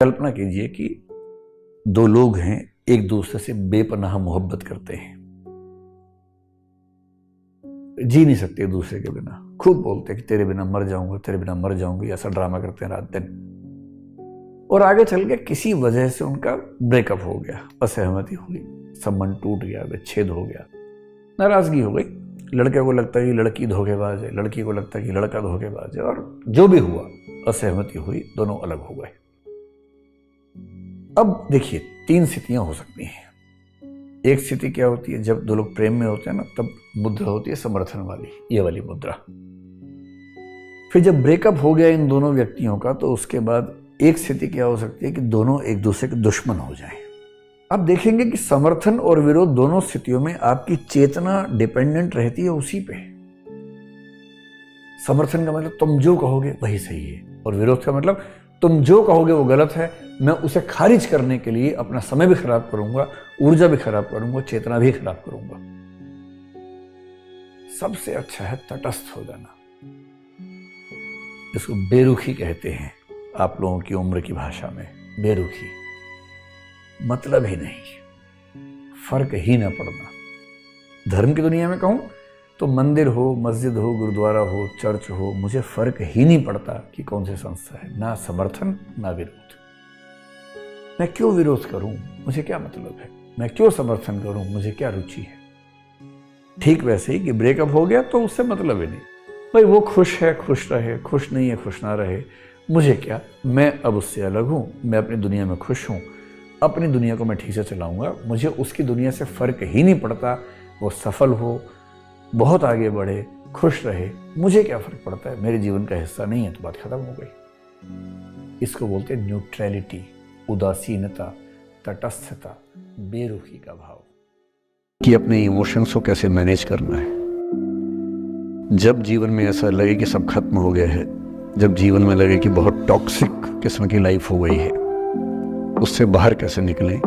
कल्पना कीजिए कि दो लोग हैं, एक दूसरे से बेपनाह मोहब्बत करते हैं, जी नहीं सकते एक दूसरे के बिना, खूब बोलते हैं कि तेरे बिना मर जाऊंगा, तेरे बिना मर जाऊंगी, ऐसा ड्रामा करते हैं रात दिन। और आगे चल के किसी वजह से उनका ब्रेकअप हो गया, असहमति हुई, संबंध टूट गया, विच्छेद हो गया, नाराजगी हो गई। लड़के को लगता है कि लड़की धोखेबाज है, लड़की को लगता है कि लड़का धोखेबाज है, और जो भी हुआ असहमति हुई, दोनों अलग हो गए। अब देखिए, तीन स्थितियां हो सकती हैं। एक स्थिति क्या होती है, जब दो लोग प्रेम में होते हैं ना, तब मुद्रा होती है समर्थन वाली, ये वाली मुद्रा। फिर जब ब्रेकअप हो गया इन दोनों व्यक्तियों का, तो उसके बाद एक स्थिति क्या हो सकती है कि दोनों एक दूसरे के दुश्मन हो जाएं। आप देखेंगे कि समर्थन और विरोध दोनों स्थितियों में आपकी चेतना डिपेंडेंट रहती है उसी पे। समर्थन का मतलब तुम जो कहोगे वही सही है, और विरोध का मतलब तुम जो कहोगे वो गलत है, मैं उसे खारिज करने के लिए अपना समय भी खराब करूंगा, ऊर्जा भी खराब करूंगा, चेतना भी खराब करूंगा। सबसे अच्छा है तटस्थ हो जाना, इसको बेरुखी कहते हैं आप लोगों की उम्र की भाषा में। बेरुखी मतलब ही नहीं, फर्क ही ना पड़ना। धर्म की दुनिया में कहूं तो मंदिर हो, मस्जिद हो, गुरुद्वारा हो, चर्च हो, मुझे फर्क ही नहीं पड़ता कि कौन सी संस्था है, ना समर्थन ना विरोध। मैं क्यों विरोध करूं, मुझे क्या मतलब है, मैं क्यों समर्थन करूं, मुझे क्या रुचि है। ठीक वैसे ही कि ब्रेकअप हो गया तो उससे मतलब ही नहीं, भाई वो खुश है खुश रहे, खुश नहीं है खुश ना रहे, मुझे क्या, मैं अब उससे अलग हूं, मैं अपनी दुनिया में खुश हूं, अपनी दुनिया को मैं ठीक से चलाऊंगा, मुझे उसकी दुनिया से फर्क ही नहीं पड़ता। वो सफल हो, बहुत आगे बढ़े, खुश रहे, मुझे क्या फर्क पड़ता है, मेरे जीवन का हिस्सा नहीं है, तो बात खत्म हो गई। इसको बोलते हैं न्यूट्रलिटी, उदासीनता, तटस्थता, बेरुखी का भाव। कि अपने इमोशंस को कैसे मैनेज करना है। जब जीवन में ऐसा लगे कि सब खत्म हो गया है, जब जीवन में लगे कि बहुत टॉक्सिक किस्म की लाइफ हो गई है, उससे बाहर कैसे निकलें,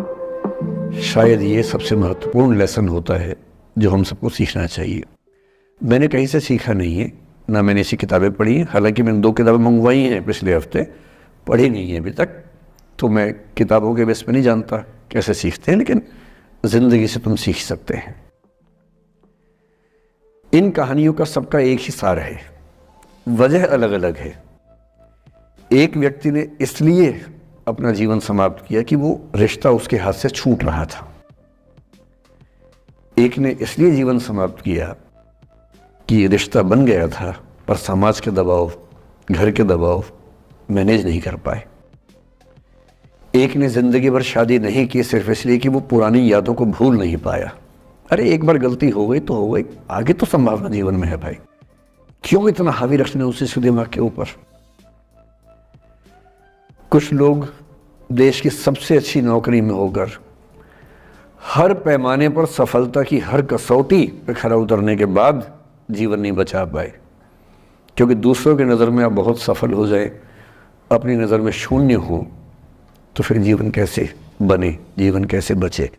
शायद ये सबसे महत्वपूर्ण लेसन होता है जो हम सबको सीखना चाहिए। मैंने कहीं से सीखा नहीं है, ना मैंने ऐसी किताबें पढ़ी हैं, हालांकि मैंने 2 किताबें मंगवाई हैं पिछले हफ्ते, पढ़ी नहीं है अभी तक, तो मैं किताबों के बेस पे नहीं जानता कैसे सीखते हैं, लेकिन ज़िंदगी से तुम सीख सकते हैं। इन कहानियों का सबका एक ही सार है, वजह अलग अलग है। एक व्यक्ति ने इसलिए अपना जीवन समाप्त किया कि वो रिश्ता उसके हाथ से छूट रहा था। एक ने इसलिए जीवन समाप्त किया कि रिश्ता बन गया था, पर समाज के दबाव, घर के दबाव मैनेज नहीं कर पाए। एक ने जिंदगी भर शादी नहीं की सिर्फ इसलिए कि वो पुरानी यादों को भूल नहीं पाया। अरे एक बार गलती हो गई तो हो गई, आगे तो संभावना जीवन में है भाई, क्यों इतना हावी रखने उसी दिमाग के ऊपर। कुछ लोग देश की सबसे अच्छी नौकरी में होकर हर पैमाने पर सफलता की हर कसौटी पे खरा उतरने के बाद जीवन नहीं बचा पाए, क्योंकि दूसरों की नज़र में आप बहुत सफल हो जाए, अपनी नज़र में शून्य हो, तो फिर जीवन कैसे बने, जीवन कैसे बचे।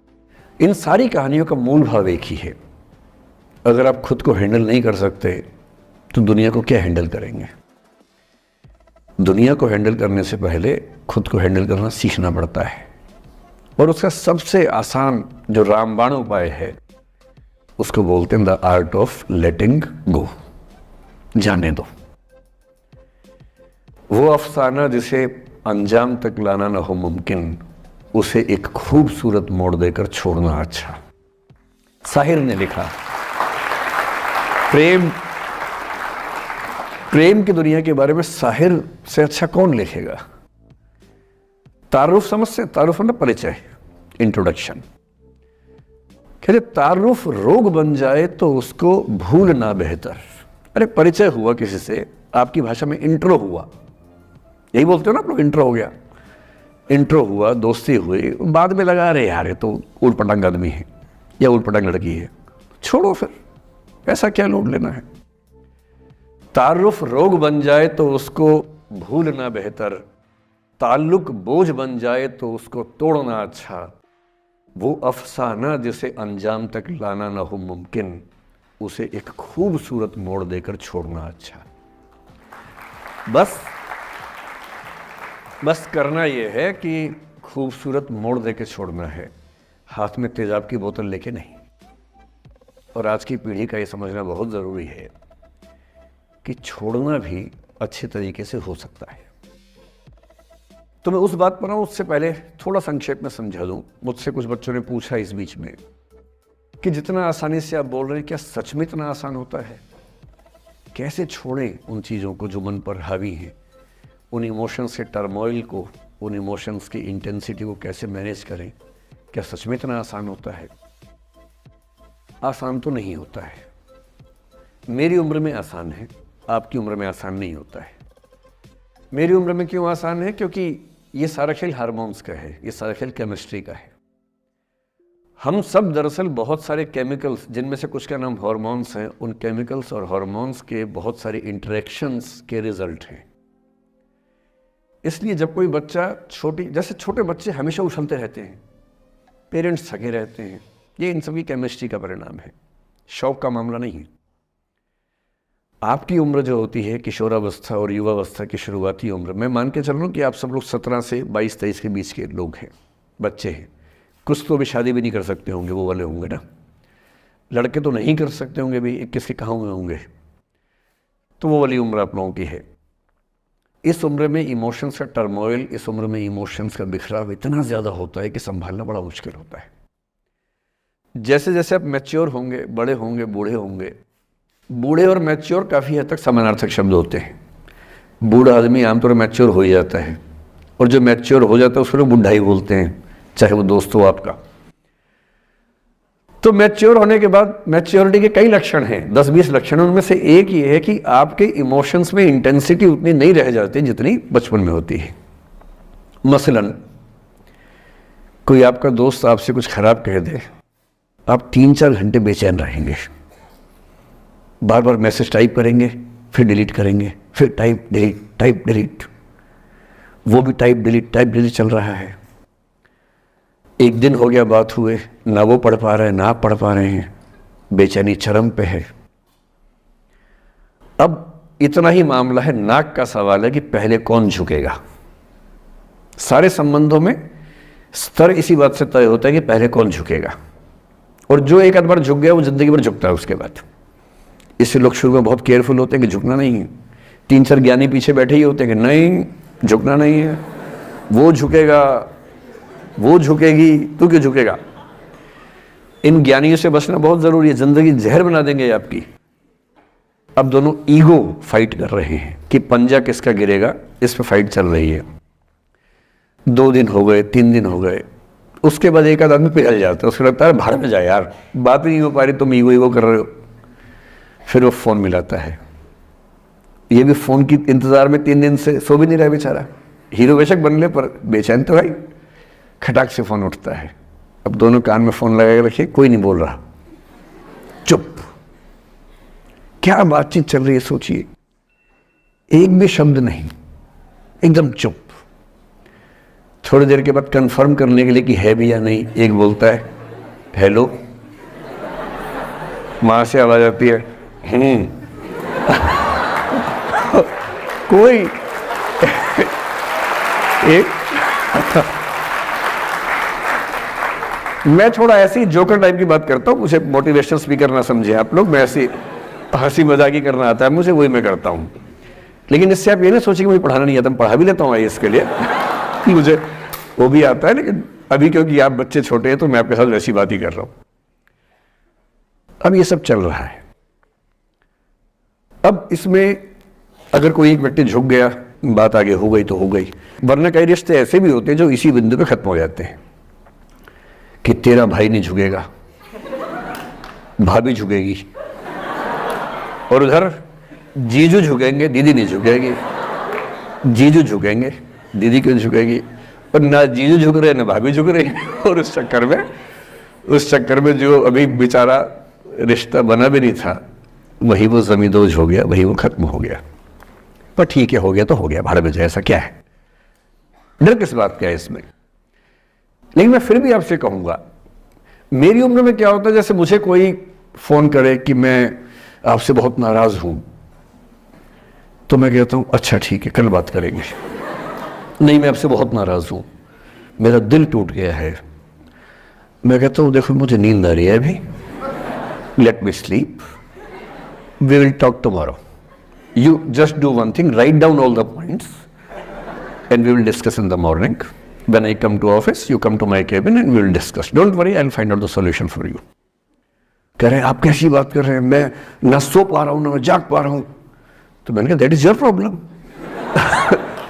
इन सारी कहानियों का मूल भाव एक ही है, अगर आप खुद को हैंडल नहीं कर सकते तो दुनिया को क्या हैंडल करेंगे। दुनिया को हैंडल करने से पहले खुद को हैंडल करना सीखना पड़ता है, और उसका सबसे आसान जो रामबाण उपाय है उसको बोलते हैं द आर्ट ऑफ लेटिंग गो। जाने दो। वो अफसाना जिसे अंजाम तक लाना न हो मुमकिन, उसे एक खूबसूरत मोड़ देकर छोड़ना अच्छा। साहिर ने लिखा। प्रेम की दुनिया के बारे में साहिर से अच्छा कौन लिखेगा। तारुफ समझते, तारुफ ना परिचय, इंट्रोडक्शन। कहते तारुफ रोग बन जाए तो उसको भूलना बेहतर। अरे परिचय हुआ किसी से, आपकी भाषा में इंट्रो हुआ, यही बोलते हो ना आप लोग, इंट्रो हो गया, इंट्रो हुआ, दोस्ती हुई, बाद में लगा रहे यार ये तो उल्ट पटांग आदमी है या उल्ट पटांग लड़की है, छोड़ो फिर, ऐसा क्या लोड लेना है। तारुफ रोग बन जाए तो उसको भूलना बेहतर, ताल्लुक बोझ बन जाए तो उसको तोड़ना अच्छा। वो अफसाना जिसे अंजाम तक लाना न हो मुमकिन, उसे एक खूबसूरत मोड़ देकर छोड़ना अच्छा। बस बस करना ये है कि खूबसूरत मोड़ दे के छोड़ना है, हाथ में तेजाब की बोतल लेके नहीं। और आज की पीढ़ी का ये समझना बहुत ज़रूरी है कि छोड़ना भी अच्छे तरीके से हो सकता है। तो मैं उस बात पर हूँ, उससे पहले थोड़ा संक्षेप में समझा दूँ। मुझसे कुछ बच्चों ने पूछा इस बीच में कि जितना आसानी से आप बोल रहे हैं, क्या सच में इतना आसान होता है? कैसे छोड़ें उन चीज़ों को जो मन पर हावी हैं, उन इमोशंस के टर्मोइल को, उन इमोशंस की इंटेंसिटी को कैसे मैनेज करें? क्या सच में इतना आसान होता है? आसान तो नहीं होता है। मेरी उम्र में आसान है, आपकी उम्र में आसान नहीं होता है। मेरी उम्र में क्यों आसान है? क्योंकि ये सारा खेल हार्मोन्स का है, ये सारा खेल केमिस्ट्री का है। हम सब दरअसल बहुत सारे केमिकल्स, जिनमें से कुछ का नाम हार्मोन्स हैं, उन केमिकल्स और हार्मोन्स के बहुत सारे इंटरेक्शंस के रिजल्ट हैं। इसलिए जब कोई बच्चा जैसे छोटे बच्चे हमेशा उछलते रहते हैं, पेरेंट्स थके रहते हैं, ये इन सभी केमिस्ट्री का परिणाम है, शौक का मामला नहीं है। आपकी उम्र जो होती है किशोरावस्था और युवावस्था की शुरुआती उम्र, मैं मान के चल रहा हूँ कि आप सब लोग 17 से 22-23 के बीच के लोग हैं, बच्चे हैं। कुछ तो अभी शादी भी नहीं कर सकते होंगे, वो वाले होंगे ना। लड़के तो नहीं कर सकते होंगे, भी 21 के कहाँ हुए होंगे। तो वो वाली उम्र आप लोगों की है। इस उम्र में इमोशंस का टर्मोइल, इस उम्र में इमोशंस का बिखराव इतना ज़्यादा होता है कि संभालना बड़ा मुश्किल होता है। जैसे जैसे आप मैच्योर होंगे, बड़े होंगे, बूढ़े होंगे, बूढ़े और मैच्योर काफ़ी हद तक समानार्थक शब्द होते हैं। बूढ़ा आदमी आमतौर पर मैच्योर हो ही जाता है, और जो मैच्योर हो जाता है उसको लोग बुढ़ा ही बोलते हैं, चाहे वो दोस्त हो आपका। तो मैच्योर होने के बाद मैच्योरिटी के कई लक्षण हैं, 10-20 लक्षण। उनमें से एक ये है कि आपके इमोशंस में इंटेंसिटी उतनी नहीं रह जाती जितनी बचपन में होती है। मसलन कोई आपका दोस्त आपसे कुछ खराब कह दे, आप 3-4 घंटे बेचैन रहेंगे, बार बार मैसेज टाइप करेंगे, फिर डिलीट करेंगे, फिर टाइप डिलीट, वो भी टाइप डिलीट चल रहा है। एक दिन हो गया बात हुए, ना वो पढ़ पा रहे हैं ना आप पढ़ पा रहे हैं, बेचैनी चरम पे है। अब इतना ही मामला है, नाक का सवाल है कि पहले कौन झुकेगा। सारे संबंधों में स्तर इसी बात से तय होता है कि पहले कौन झुकेगा, और जो एक आध बार झुक गया वो जिंदगी भर झुकता है उसके बाद। इससे लोग शुरू में बहुत केयरफुल होते हैं कि झुकना नहीं है। 3-4 ज्ञानी पीछे बैठे ही होते हैं कि नहीं, झुकना नहीं है, वो झुकेगा, वो झुकेगी, तू क्यों झुकेगा। इन ज्ञानियों से बचना बहुत जरूरी है, जिंदगी जहर बना देंगे आपकी। अब दोनों ईगो फाइट कर रहे हैं कि पंजा किसका गिरेगा, इस पे फाइट चल रही है। 2 दिन हो गए, 3 दिन हो गए, उसके बाद एक आध आदमी पिघल जाता है, उसको लगता है भाड़ में जाए यार, बात नहीं हो पा रही, तुम ईगो कर रहे हो। फिर वो फ़ोन मिलाता है, ये भी फ़ोन की इंतज़ार में 3 दिन से सो भी नहीं रहा बेचारा। हीरो बेशक बन ले पर बेचैन तो भाई। खटाक से फ़ोन उठता है, अब दोनों कान में फ़ोन लगा के रखिए, कोई नहीं बोल रहा, चुप। क्या बातचीत चल रही है सोचिए, एक भी शब्द नहीं, एकदम चुप। थोड़ी देर के बाद कंफर्म करने के लिए कि है भी या नहीं, एक बोलता है हेलो, माँ से आवाज़ आती है कोई एक मैं थोड़ा ऐसी जोकर टाइप की बात करता हूँ, मुझे मोटिवेशनल स्पीकर ना समझे आप लोग, मैं ऐसी हंसी मजाक ही करना आता है मुझे, वही मैं करता हूँ। लेकिन इससे आप ये ना सोचिए कि मुझे पढ़ाना नहीं आता, मैं पढ़ा भी लेता हूँ इसके लिए मुझे वो भी आता है, लेकिन अभी क्योंकि आप बच्चे छोटे हैं तो मैं आपके साथ वैसी बात ही कर रहा हूँ। अब ये सब चल रहा है। अब इसमें अगर कोई एक व्यक्ति झुक गया, बात आगे हो गई तो हो गई, वरना कई रिश्ते ऐसे भी होते हैं जो इसी बिंदु पे खत्म हो जाते हैं कि तेरा भाई नहीं झुकेगा, भाभी झुकेगी, और उधर जीजू झुकेंगे, दीदी नहीं झुकेगी। जीजू झुकेंगे, दीदी क्यों झुकेगी, और ना जीजू झुक रहे ना भाभी झुक रही और उस चक्कर में जो अभी बेचारा रिश्ता बना भी नहीं था, वही वो जमींदोज हो गया, वही वो खत्म हो गया। पर ठीक है, हो गया तो हो गया, भाड़ में जाए, ऐसा क्या है, डर किस बात का है इसमें। लेकिन मैं फिर भी आपसे कहूंगा, मेरी उम्र में क्या होता है, जैसे मुझे कोई फोन करे कि मैं आपसे बहुत नाराज हूं, तो मैं कहता हूं अच्छा ठीक है, कल बात करेंगे। नहीं मैं आपसे बहुत नाराज़ हूँ, मेरा दिल टूट गया है। मैं कहता हूँ देखो मुझे नींद आ रही है अभी, let me sleep, we will talk tomorrow, you just do one thing, write down all the points and we will discuss in the morning, when I come to office you come to my cabin and we will discuss, don't worry, I will find out the solution for you. कह रहे हैं आप कैसी बात कर रहे हैं, मैं ना सो पा रहा हूँ ना मैं जाग पा रहा हूँ। तो मैंने कहा दैट इज योर प्रॉब्लम,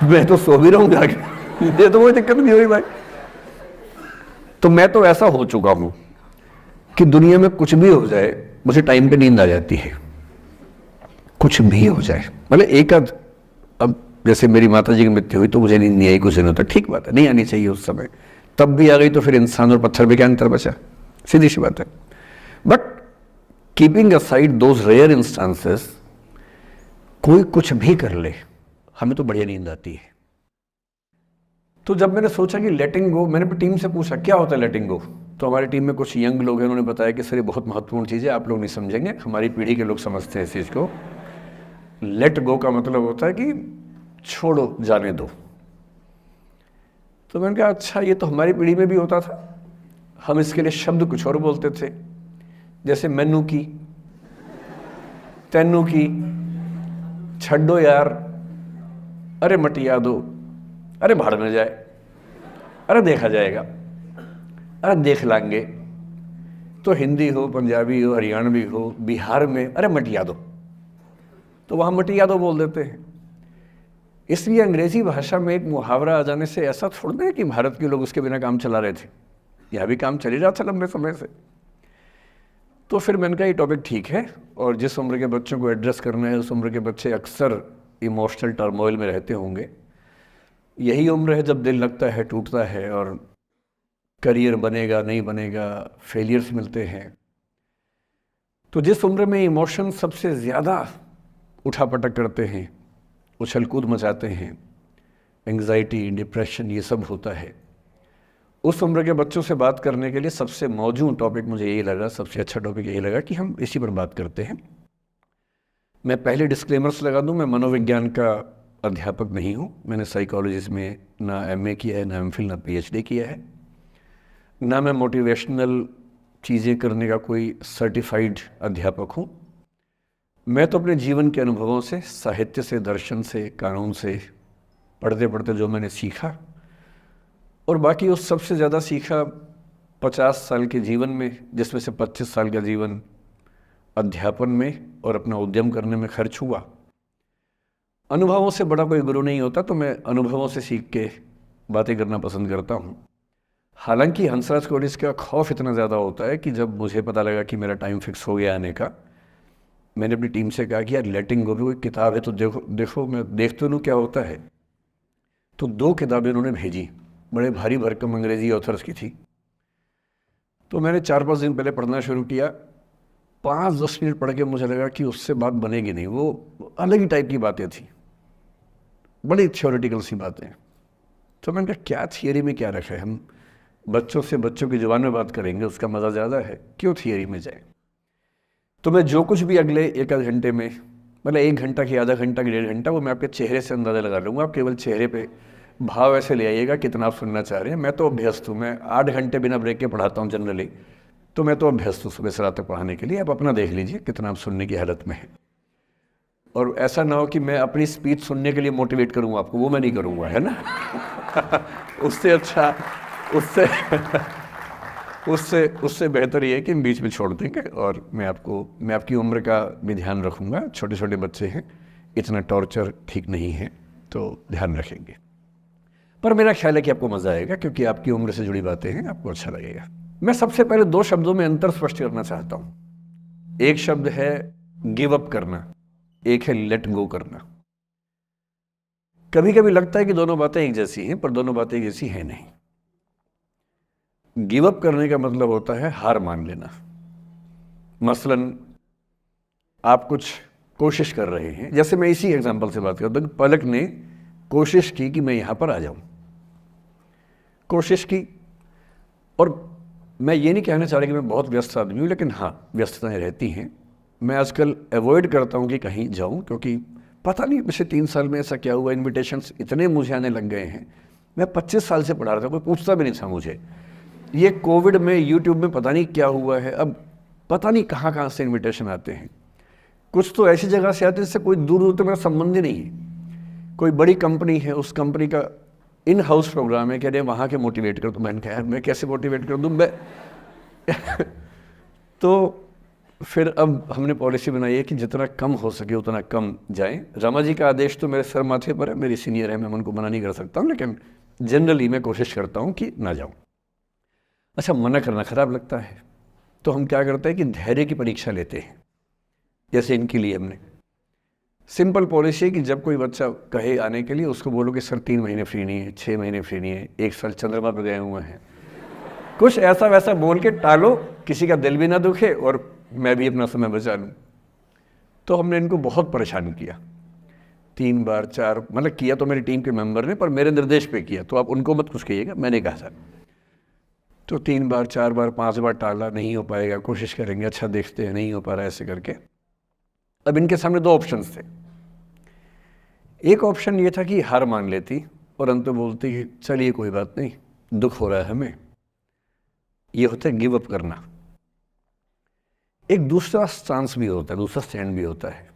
मैं तो सो भी रहा हूँ जाके, मुझे तो कोई दिक्कत नहीं हो रही भाई। तो मैं तो ऐसा हो चुका हूं कि दुनिया में कुछ भी हो जाए मुझे टाइम पे नींद आ जाती है, कुछ भी हो जाए। मतलब एक आध, अब जैसे मेरी माता जी की मृत्यु हुई तो मुझे नींद नहीं आई कुछ दिनों तक, ठीक बात है, नहीं आनी चाहिए उस समय, तब भी आ गई तो फिर इंसान और पत्थर में क्या अंतर बचा, सीधी सी बात है। But keeping aside those rare instances, कोई कुछ भी कर ले हमें तो बढ़िया नींद आती है। तो जब मैंने सोचा कि लेटिंग गो, मैंने टीम से पूछा क्या होता है लेटिंग गो, तो हमारी टीम में कुछ यंग लोग हैं, उन्होंने बताया कि सर ये बहुत महत्वपूर्ण चीज़ है, आप लोग नहीं समझेंगे, हमारी पीढ़ी के लोग समझते हैं इस चीज़ को। लेट गो का मतलब होता है कि छोड़ो, जाने दो। तो मैंने कहा अच्छा ये तो हमारी पीढ़ी में भी होता था, हम इसके लिए शब्द कुछ और बोलते थे, जैसे मैनू की, तैनू की, छड्डो यार, अरे मटिया दो, अरे भाड़ में जाए, अरे देखा जाएगा, अरे देख लांगे। तो हिंदी हो, पंजाबी हो, हरियाणवी हो, बिहार में अरे मटिया दो, तो वहाँ मटिया दो बोल देते हैं। इसलिए अंग्रेजी भाषा में एक मुहावरा आ जाने से ऐसा थोड़ा है कि भारत के लोग उसके बिना काम चला रहे थे, यहाँ भी काम चल ही रहा था लंबे समय से। तो फिर मैंने कहा ये टॉपिक ठीक है, और जिस उम्र के बच्चों को एड्रेस करना है उस उम्र के बच्चे अक्सर इमोशनल टर्मोइल में रहते होंगे, यही उम्र है जब दिल लगता है, टूटता है, और करियर बनेगा नहीं बनेगा, फेलियर्स मिलते हैं। तो जिस उम्र में इमोशन सबसे ज़्यादा उठापटक करते हैं, उछल कूद मचाते हैं, एंग्जाइटी, डिप्रेशन, ये सब होता है, उस उम्र के बच्चों से बात करने के लिए सबसे मौजूद टॉपिक मुझे यही लगा, सबसे अच्छा टॉपिक यही लगा कि हम इसी पर बात करते हैं। मैं पहले डिस्क्लेमर्स लगा दूं, मैं मनोविज्ञान का अध्यापक नहीं हूं, मैंने साइकोलॉजी में ना एमए किया है, ना एमफिल, ना पीएचडी किया है, ना मैं मोटिवेशनल चीज़ें करने का कोई सर्टिफाइड अध्यापक हूं। मैं तो अपने जीवन के अनुभवों से, साहित्य से, दर्शन से, कानून से, पढ़ते पढ़ते जो मैंने सीखा, और बाकी उस सबसे ज़्यादा सीखा 50 साल के जीवन में, जिसमें से 25 साल का जीवन अध्यापन में और अपना उद्यम करने में खर्च हुआ। अनुभवों से बड़ा कोई गुरु नहीं होता, तो मैं अनुभवों से सीख के बातें करना पसंद करता हूँ। हालांकि हंसराज कोडिस का खौफ इतना ज़्यादा होता है कि जब मुझे पता लगा कि मेरा टाइम फिक्स हो गया आने का, मैंने अपनी टीम से कहा कि यार लेटिंग गो भी कोई किताब है तो देखो मैं देख तो लूँ क्या होता है। तो 2 किताबें उन्होंने भेजी, बड़े भारी भरकम अंग्रेजी ऑथर्स की थी। तो मैंने 4-5 दिन पहले पढ़ना शुरू किया, 5-10 मिनट पढ़ के मुझे लगा कि उससे बात बनेगी नहीं, वो अलग ही टाइप की बातें थी, बड़ी थ्योरेटिकल सी बातें। तो मैंने कहा क्या थियरी में क्या रखा है, हम बच्चों से बच्चों की ज़ुबान में बात करेंगे, उसका मज़ा ज़्यादा है, क्यों थियरी में जाए। तो मैं जो कुछ भी अगले 1-आध घंटे में, मतलब 1 घंटा की, आधा घंटा की, 1.5 घंटा, वो मैं आपके चेहरे से अंदाज़ा लगा लूँगा। आप केवल चेहरे पे भाव ऐसे ले आइएगा कितना आप सुनना चाह रहे हैं। मैं तो अभ्यस्त हूँ, मैं 8 घंटे बिना ब्रेक के पढ़ाता हूँ जनरली, तो मैं तो अभ्यस्त हूँ सुबह से रात तक पढ़ाने के लिए। आप अपना देख लीजिए कितना आप सुनने की हालत में है, और ऐसा ना हो कि मैं अपनी स्पीच सुनने के लिए मोटिवेट करूँगा आपको, वो मैं नहीं करूँगा, है ना। उससे अच्छा, उससे बेहतर ये है कि बीच में छोड़ देंगे, और मैं आपकी उम्र का भी ध्यान रखूँगा। छोटे छोटे बच्चे हैं, इतना टॉर्चर ठीक नहीं है, तो ध्यान रखेंगे। पर मेरा ख्याल है कि आपको मज़ा आएगा, क्योंकि आपकी उम्र से जुड़ी बातें हैं, आपको अच्छा लगेगा। मैं सबसे पहले 2 शब्दों में अंतर स्पष्ट करना चाहता हूँ। एक शब्द है गिव अप करना, एक है लेट गो करना। कभी कभी लगता है कि दोनों बातें एक जैसी हैं, पर दोनों बातें एक जैसी हैं नहीं। गिव अप करने का मतलब होता है हार मान लेना। मसलन आप कुछ कोशिश कर रहे हैं, जैसे मैं इसी एग्जांपल से बात करता हूँ, पलक ने कोशिश की कि मैं यहाँ पर आ जाऊँ, कोशिश की, और मैं ये नहीं कहना चाह रहा कि मैं बहुत व्यस्त आदमी हूँ, लेकिन हाँ व्यस्तताएं रहती हैं। मैं आजकल अवॉइड करता हूँ कि कहीं जाऊँ, क्योंकि पता नहीं पिछले 3 साल में ऐसा क्या हुआ, इन्विटेशंस इतने मुझे आने लग गए हैं। मैं 25 साल से पढ़ा रहा था, कोई पूछता भी नहीं था मुझे। ये कोविड में यूट्यूब में पता नहीं क्या हुआ है, अब पता नहीं कहाँ कहाँ से इन्विटेशन आते हैं। कुछ तो ऐसी जगह से आते हैं जिससे कोई दूर दूर तक मेरा संबंध ही नहीं है। कोई बड़ी कंपनी है, उस कंपनी का इन हाउस प्रोग्राम है, कह रहे वहाँ के मोटिवेट कर। तो मैंने कहा यार मैं कैसे मोटिवेट कर दूँ मैं तो फिर अब हमने पॉलिसी बनाई है कि जितना कम हो सके उतना कम जाएं। रमा जी का आदेश तो मेरे सर माथे पर है, मेरी सीनियर है, मैं उनको मना नहीं कर सकता हूँ, लेकिन जनरली मैं कोशिश करता हूँ कि ना जाऊँ। अच्छा, मना करना खराब लगता है, तो हम क्या करते हैं कि धैर्य की परीक्षा लेते हैं। जैसे इनके लिए हमने सिंपल पॉलिसी है कि जब कोई बच्चा कहे आने के लिए, उसको बोलो कि सर 3 महीने फ्री नहीं है, 6 महीने फ्री नहीं है, 1 साल चंद्रमा पर गए हुए हैं, कुछ ऐसा वैसा बोल के टालो, किसी का दिल भी ना दुखे और मैं भी अपना समय बचा लूँ। तो हमने इनको बहुत परेशान किया, 3 बार 4, मतलब किया तो मेरी टीम के मेंबर ने, पर मेरे निर्देश पे किया, तो आप उनको मत कुछ कहिएगा, मैंने कहा था। तो 3 बार 4 बार 5 बार टाला, नहीं हो पाएगा, कोशिश करेंगे, अच्छा देखते हैं, नहीं हो पा रहा ऐसे करके। अब इनके सामने 2 ऑप्शंस थे। एक ऑप्शन ये था कि हार मान लेती और अंत में बोलती कि चलिए कोई बात नहीं, दुख हो रहा है हमें, ये होता है गिव अप करना। एक दूसरा स्टांस भी होता है, दूसरा स्टैंड भी होता है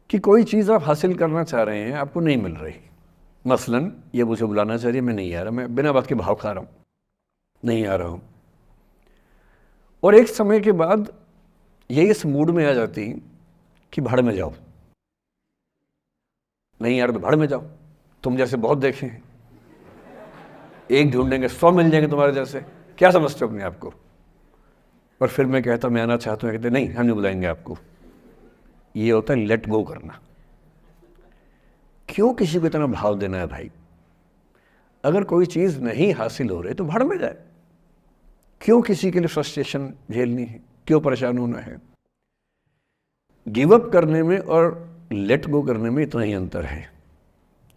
कि कोई चीज़ आप हासिल करना चाह रहे हैं, आपको नहीं मिल रही। मसलन ये मुझे बुलाना चाह रही है, मैं नहीं आ रहा, मैं बिना बात के भाव खा रहा हूँ, नहीं आ रहा हूँ। और एक समय के बाद ये इस मूड में आ जाती कि भाड़ में जाओ, नहीं यार तो भाड़ में जाओ, तुम जैसे बहुत देखे हैं, एक ढूंढेंगे 100 मिल जाएंगे तुम्हारे जैसे, क्या समझते हो अपने आप को। और फिर मैं कहता मैं आना चाहता हूँ, कहते नहीं हम नहीं बुलाएंगे आपको। ये होता है लेट गो करना। क्यों किसी को इतना भाव देना है भाई? अगर कोई चीज़ नहीं हासिल हो रही तो भाड़ में जाए। क्यों किसी के लिए फ्रस्ट्रेशन झेलनी है, क्यों परेशान होना है? गिव अप करने में और लेट गो करने में इतना ही अंतर है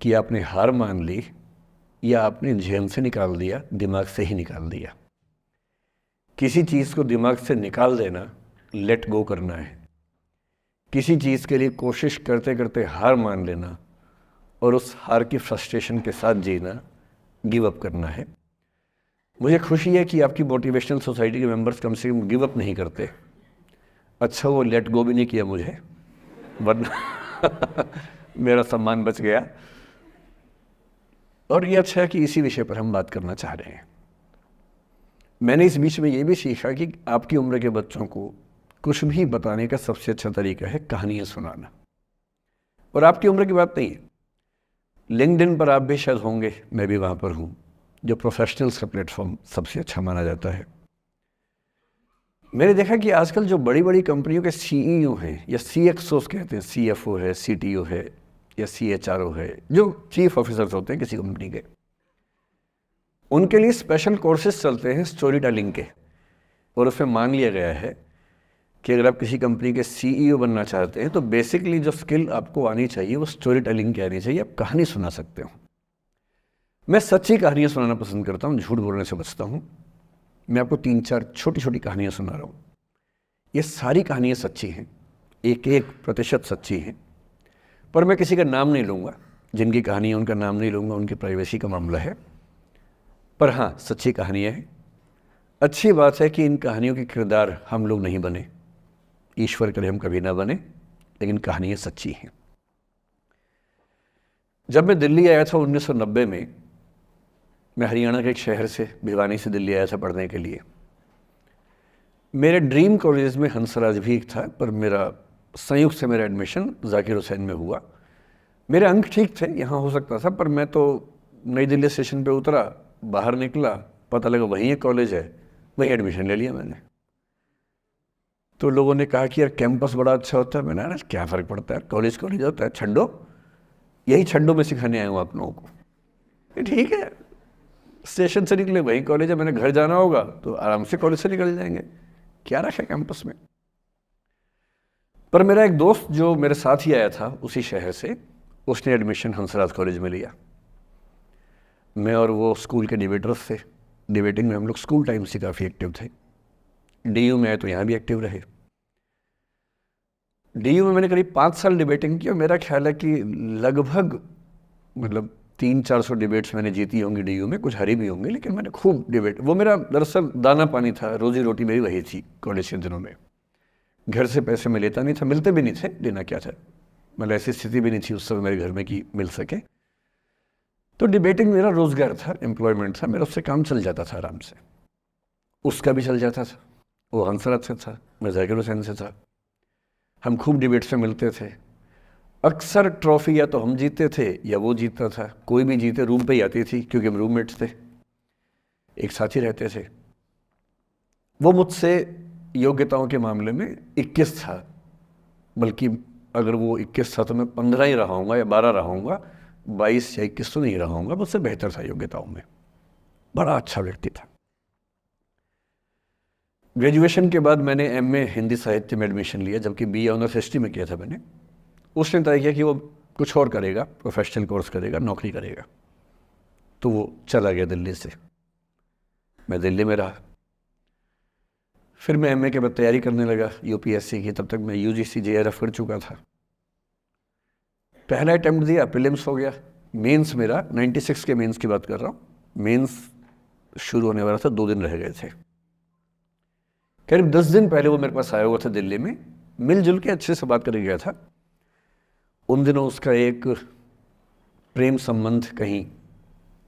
कि आपने हार मान ली या आपने जेल से निकाल दिया, दिमाग से ही निकाल दिया। किसी चीज़ को दिमाग से निकाल देना लेट गो करना है। किसी चीज़ के लिए कोशिश करते करते हार मान लेना और उस हार की फ्रस्ट्रेशन के साथ जीना गिव अप करना है। मुझे खुशी है कि आपकी मोटिवेशनल सोसाइटी के मेंबर्स कम से कम गिव अप नहीं करते। अच्छा वो लेट गो भी नहीं किया मुझे, वरना मेरा सम्मान बच गया। और ये अच्छा है कि इसी विषय पर हम बात करना चाह रहे हैं। मैंने इस बीच में ये भी सीखा कि आपकी उम्र के बच्चों को कुछ भी बताने का सबसे अच्छा तरीका है कहानियाँ सुनाना। और आपकी उम्र की बात नहीं है, लिंक्डइन पर आप भी शायद होंगे, मैं भी वहाँ पर हूँ, जो प्रोफेशनल्स का प्लेटफॉर्म सबसे अच्छा माना जाता है। मैंने देखा कि आजकल जो बड़ी बड़ी कंपनियों के CEO हैं या CXOs कहते हैं, CFO है, CTO है या CHRO है, जो चीफ ऑफिसर्स होते हैं किसी कंपनी के, उनके लिए स्पेशल कोर्सेज चलते हैं स्टोरी टेलिंग के। और उसमें मान लिया गया है कि अगर आप किसी कंपनी के CEO बनना चाहते हैं तो बेसिकली जो स्किल आपको आनी चाहिए वो स्टोरी टेलिंग की आनी चाहिए। आप कहानी सुना सकते हो। मैं सच्ची कहानियाँ सुनाना पसंद करता हूँ, झूठ बोलने से बचता हूँ। मैं आपको 3-4 छोटी छोटी कहानियाँ सुना रहा हूँ। ये सारी कहानियाँ सच्ची हैं, 1-1% सच्ची हैं, पर मैं किसी का नाम नहीं लूँगा। जिनकी कहानी है उनका नाम नहीं लूँगा, उनकी प्राइवेसी का मामला है। पर हाँ, सच्ची कहानियाँ हैं। अच्छी बात है कि इन कहानियों के किरदार हम लोग नहीं बने, ईश्वर करे हम कभी ना बने, लेकिन कहानियाँ सच्ची हैं। जब मैं दिल्ली आया था 1990 में, मैं हरियाणा के एक शहर से, भिवानी से दिल्ली आया था पढ़ने के लिए। मेरे ड्रीम कॉलेज में हंसराज भी एक था, पर मेरा संयुक्त से मेरा एडमिशन जाकिर हुसैन में हुआ। मेरे अंक ठीक थे, यहाँ हो सकता था, पर मैं तो नई दिल्ली स्टेशन पे उतरा, बाहर निकला, पता लगा वहीं एक कॉलेज है, वहीं एडमिशन ले लिया मैंने। तो लोगों ने कहा कि यार कैंपस बड़ा अच्छा होता है। मैंने कहा क्या फ़र्क पड़ता है, कॉलेज कॉलेज होता है, छंडो, यही छंडो में सिखाने आया हूँ आप लोगों को। ठीक है, स्टेशन से निकले वहीं कॉलेज है, मैंने घर जाना होगा तो आराम से कॉलेज से निकल जाएंगे, क्या रखा है कैंपस में। पर मेरा एक दोस्त जो मेरे साथ ही आया था उसी शहर से, उसने एडमिशन हंसराज कॉलेज में लिया। मैं और वो स्कूल के डिबेटर्स थे। डिबेटिंग में हम लोग स्कूल टाइम से काफ़ी एक्टिव थे। DU में आए तो यहाँ भी एक्टिव रहे। डीयू में मैंने करीब 5 साल डिबेटिंग की और मेरा ख्याल है कि लगभग मतलब 300-400 डिबेट्स मैंने जीती होंगी डीयू में, कुछ हारी भी होंगी, लेकिन मैंने खूब डिबेट, वो मेरा दरअसल दाना पानी था, रोजी रोटी मेरी वही थी कॉलेज के दिनों में। घर से पैसे मैं लेता नहीं था, मिलते भी नहीं थे, लेना क्या था, मतलब ऐसी स्थिति भी नहीं थी उस समय मेरे घर में कि मिल सके। तो डिबेटिंग मेरा रोजगार था, एम्प्लॉयमेंट था मेरा, उससे काम चल जाता था आराम से, उसका भी चल जाता था। वो हंसराज से था, मैं जाकिर हुसैन से था, हम खूब डिबेट्स में मिलते थे। अक्सर ट्रॉफी या तो हम जीते थे या वो जीतता था, कोई भी जीते रूम पे ही आती थी क्योंकि हम रूममेट्स थे, एक साथ ही रहते थे। वो मुझसे योग्यताओं के मामले में 21 था, बल्कि अगर वो 21 था तो मैं 15 ही रहा हूँगा या 12 रहा हूँगा, 22 या 21 तो नहीं रहा हूँगा, मुझसे बेहतर था योग्यताओं में, बड़ा अच्छा व्यक्ति था। ग्रेजुएशन के बाद मैंने एमए हिंदी साहित्य में एडमिशन लिया, जबकि बीए ऑनर्स हिस्ट्री में किया था मैंने। उसने तय किया कि वो कुछ और करेगा, प्रोफेशनल कोर्स करेगा, नौकरी करेगा, तो वो चला गया दिल्ली से, मैं दिल्ली में रहा। फिर मैं एमए के बाद तैयारी करने लगा यूपीएससी की, तब तक मैं यूजीसी जेआरएफ कर चुका था। पहला अटेम्प्ट दिया, प्रीलिम्स हो गया, मेंस मेरा 96 के मेंस की बात कर रहा हूँ, मेंस शुरू होने वाला था, 2 दिन रह गए थे। करीब 10 दिन पहले वो मेरे पास आया हुआ था दिल्ली में, मिलजुल के अच्छे से बात करके गया था। उन दिनों उसका एक प्रेम संबंध कहीं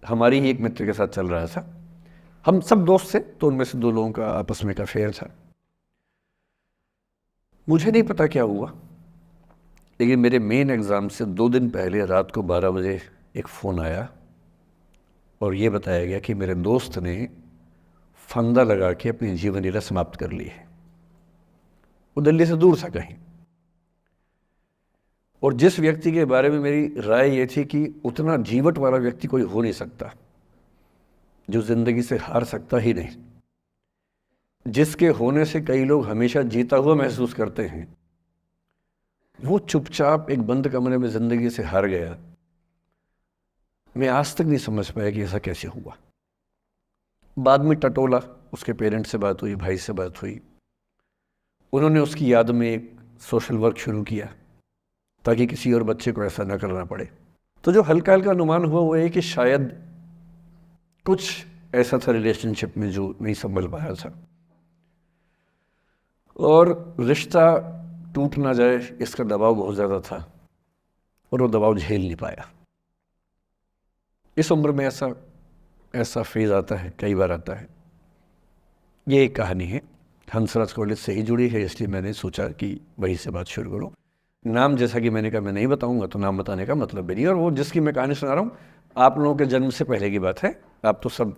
हमारी ही एक मित्र के साथ चल रहा था, हम सब दोस्त थे, तो उनमें से 2 लोगों का आपस में एक अफेयर था। मुझे नहीं पता क्या हुआ, लेकिन मेरे मेन एग्ज़ाम से 2 दिन पहले रात को 12 बजे एक फ़ोन आया और ये बताया गया कि मेरे दोस्त ने फंदा लगा के अपनी जीवन लीला समाप्त कर ली है। वो दिल्ली से दूर था कहीं, और जिस व्यक्ति के बारे में मेरी राय ये थी कि उतना जीवट वाला व्यक्ति कोई हो नहीं सकता, जो ज़िंदगी से हार सकता ही नहीं, जिसके होने से कई लोग हमेशा जीता हुआ महसूस करते हैं, वो चुपचाप एक बंद कमरे में ज़िंदगी से हार गया। मैं आज तक नहीं समझ पाया कि ऐसा कैसे हुआ। बाद में टटोला, उसके पेरेंट्स से बात हुई, भाई से बात हुई, उन्होंने उसकी याद में एक सोशल वर्क शुरू किया ताकि किसी और बच्चे को ऐसा न करना पड़े। तो जो हल्का हल्का अनुमान हुआ वो है कि शायद कुछ ऐसा था रिलेशनशिप में जो नहीं संभल पाया था, और रिश्ता टूट ना जाए इसका दबाव बहुत ज़्यादा था, और वो दबाव झेल नहीं पाया। इस उम्र में ऐसा फेज़ आता है, कई बार आता है। ये एक कहानी है, हंसराज कॉलेज से ही जुड़ी है, इसलिए मैंने सोचा कि वहीं से बात शुरू करूँ। नाम जैसा कि मैंने कहा मैं नहीं बताऊंगा, तो नाम बताने का मतलब भी नहीं। और वो जिसकी मैं कहानी सुना रहा हूँ आप लोगों के जन्म से पहले की बात है, आप तो सब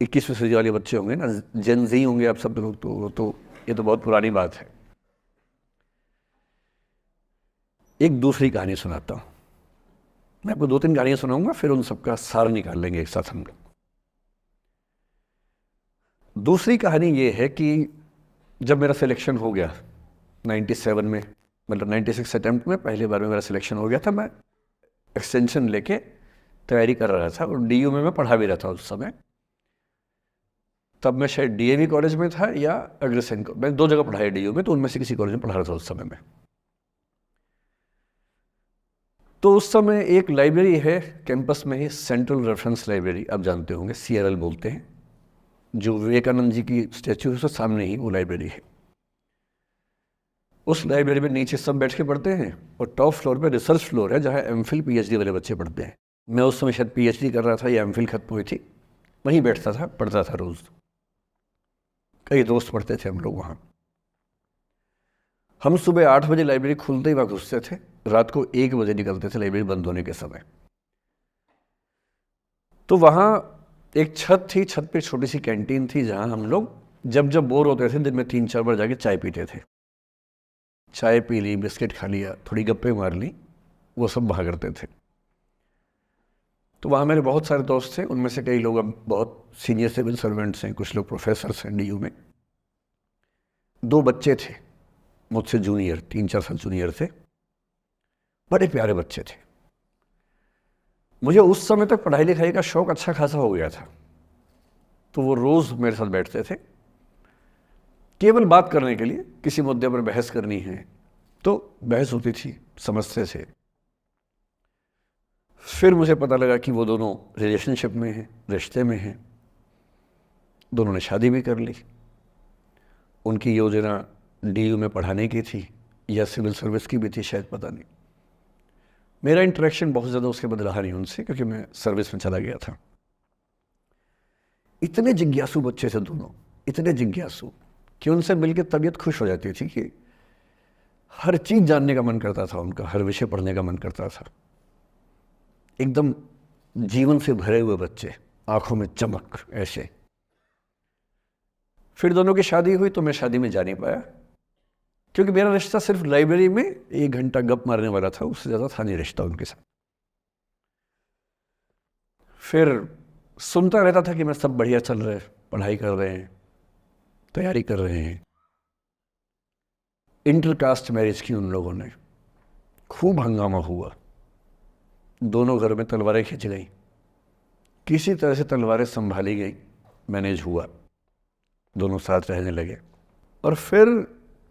21वीं सदी वाले बच्चे होंगे ना, जेन ज़ी होंगे आप सब लोग, तो ये तो बहुत पुरानी बात है। एक दूसरी कहानी सुनाता हूँ, मैं आपको 2-3 कहानियाँ सुनाऊंगा, फिर उन सबका सार निकाल लेंगे एक साथ हम लोग। दूसरी कहानी ये है कि जब मेरा सिलेक्शन हो गया 97 में, मतलब 96 अटैम्प्ट में पहली बार में मेरा सिलेक्शन हो गया था, मैं एक्सटेंशन लेके तैयारी कर रहा था, और डीयू में मैं पढ़ा भी रहा था उस समय। तब मैं शायद डीएवी कॉलेज में था या अग्रसेन, मैं 2 जगह पढ़ा है डीयू में, तो उनमें से किसी कॉलेज में पढ़ा रहा था उस समय में। तो उस समय एक लाइब्रेरी है कैंपस में ही, सेंट्रल रेफरेंस लाइब्रेरी, आप जानते होंगे, CRL बोलते हैं, जो विवेकानंद जी की स्टैच्यू है उसके सामने ही वो लाइब्रेरी है। उस लाइब्रेरी में नीचे सब बैठ के पढ़ते हैं, और टॉप फ्लोर पे रिसर्च फ्लोर है जहाँ MPhil PhD वाले बच्चे पढ़ते हैं। मैं उस समय शायद PhD कर रहा था या MPhil खत्म हुई थी, वहीं बैठता था, पढ़ता था रोज़। कई दोस्त पढ़ते थे हम लोग वहाँ। हम सुबह 8 बजे लाइब्रेरी खुलते ही वहाँ घुसते थे, रात को 1 बजे निकलते थे लाइब्रेरी बंद होने के समय। तो वहाँ एक छत थी, छत पे छोटी सी कैंटीन थी जहाँ हम लोग जब जब बोर होते थे दिन में 3-4 बार जाके चाय पीते थे। चाय पी ली, बिस्किट खा लिया, थोड़ी गप्पे मार ली, वो सब वहाँ करते थे। तो वहाँ मेरे बहुत सारे दोस्त थे, उनमें से कई लोग अब बहुत सीनियर सिविल सर्वेंट्स हैं, कुछ लोग प्रोफेसर्स हैं डीयू में। 2 बच्चे थे मुझसे जूनियर, 3-4 साल जूनियर थे, बड़े प्यारे बच्चे थे। मुझे उस समय तक पढ़ाई लिखाई का शौक़ अच्छा खासा हो गया था, तो वो रोज़ मेरे साथ बैठते थे केवल बात करने के लिए, किसी मुद्दे पर बहस करनी है, तो बहस होती थी, समझते थे। फिर मुझे पता लगा कि वो दोनों रिलेशनशिप में हैं, रिश्ते में हैं। दोनों ने शादी भी कर ली। उनकी योजना DU में पढ़ाने की थी या सिविल सर्विस की भी थी, शायद, पता नहीं। मेरा इंटरेक्शन बहुत ज़्यादा उसके बाद रहा नहीं उनसे, क्योंकि मैं सर्विस में चला गया था। इतने जिज्ञासु बच्चे थे दोनों, इतने जिज्ञासु कि उनसे मिलकर तबीयत खुश हो जाती थी कि हर चीज़ जानने का मन करता था उनका, हर विषय पढ़ने का मन करता था। एकदम जीवन से भरे हुए बच्चे, आंखों में चमक, ऐसे। फिर दोनों की शादी हुई तो मैं शादी में जा नहीं पाया, क्योंकि मेरा रिश्ता सिर्फ लाइब्रेरी में 1 घंटा गप मारने वाला था, उससे ज़्यादा था नहीं रिश्ता उनके साथ। फिर सुनता रहता था कि मैं सब बढ़िया चल रहे, पढ़ाई कर रहे हैं, तैयारी कर रहे हैं। इंटरकास्ट मैरिज की उन लोगों ने, खूब हंगामा हुआ, दोनों घर में तलवारें खिंच गई। किसी तरह से तलवारें संभाली गई, मैनेज हुआ, दोनों साथ रहने लगे। और फिर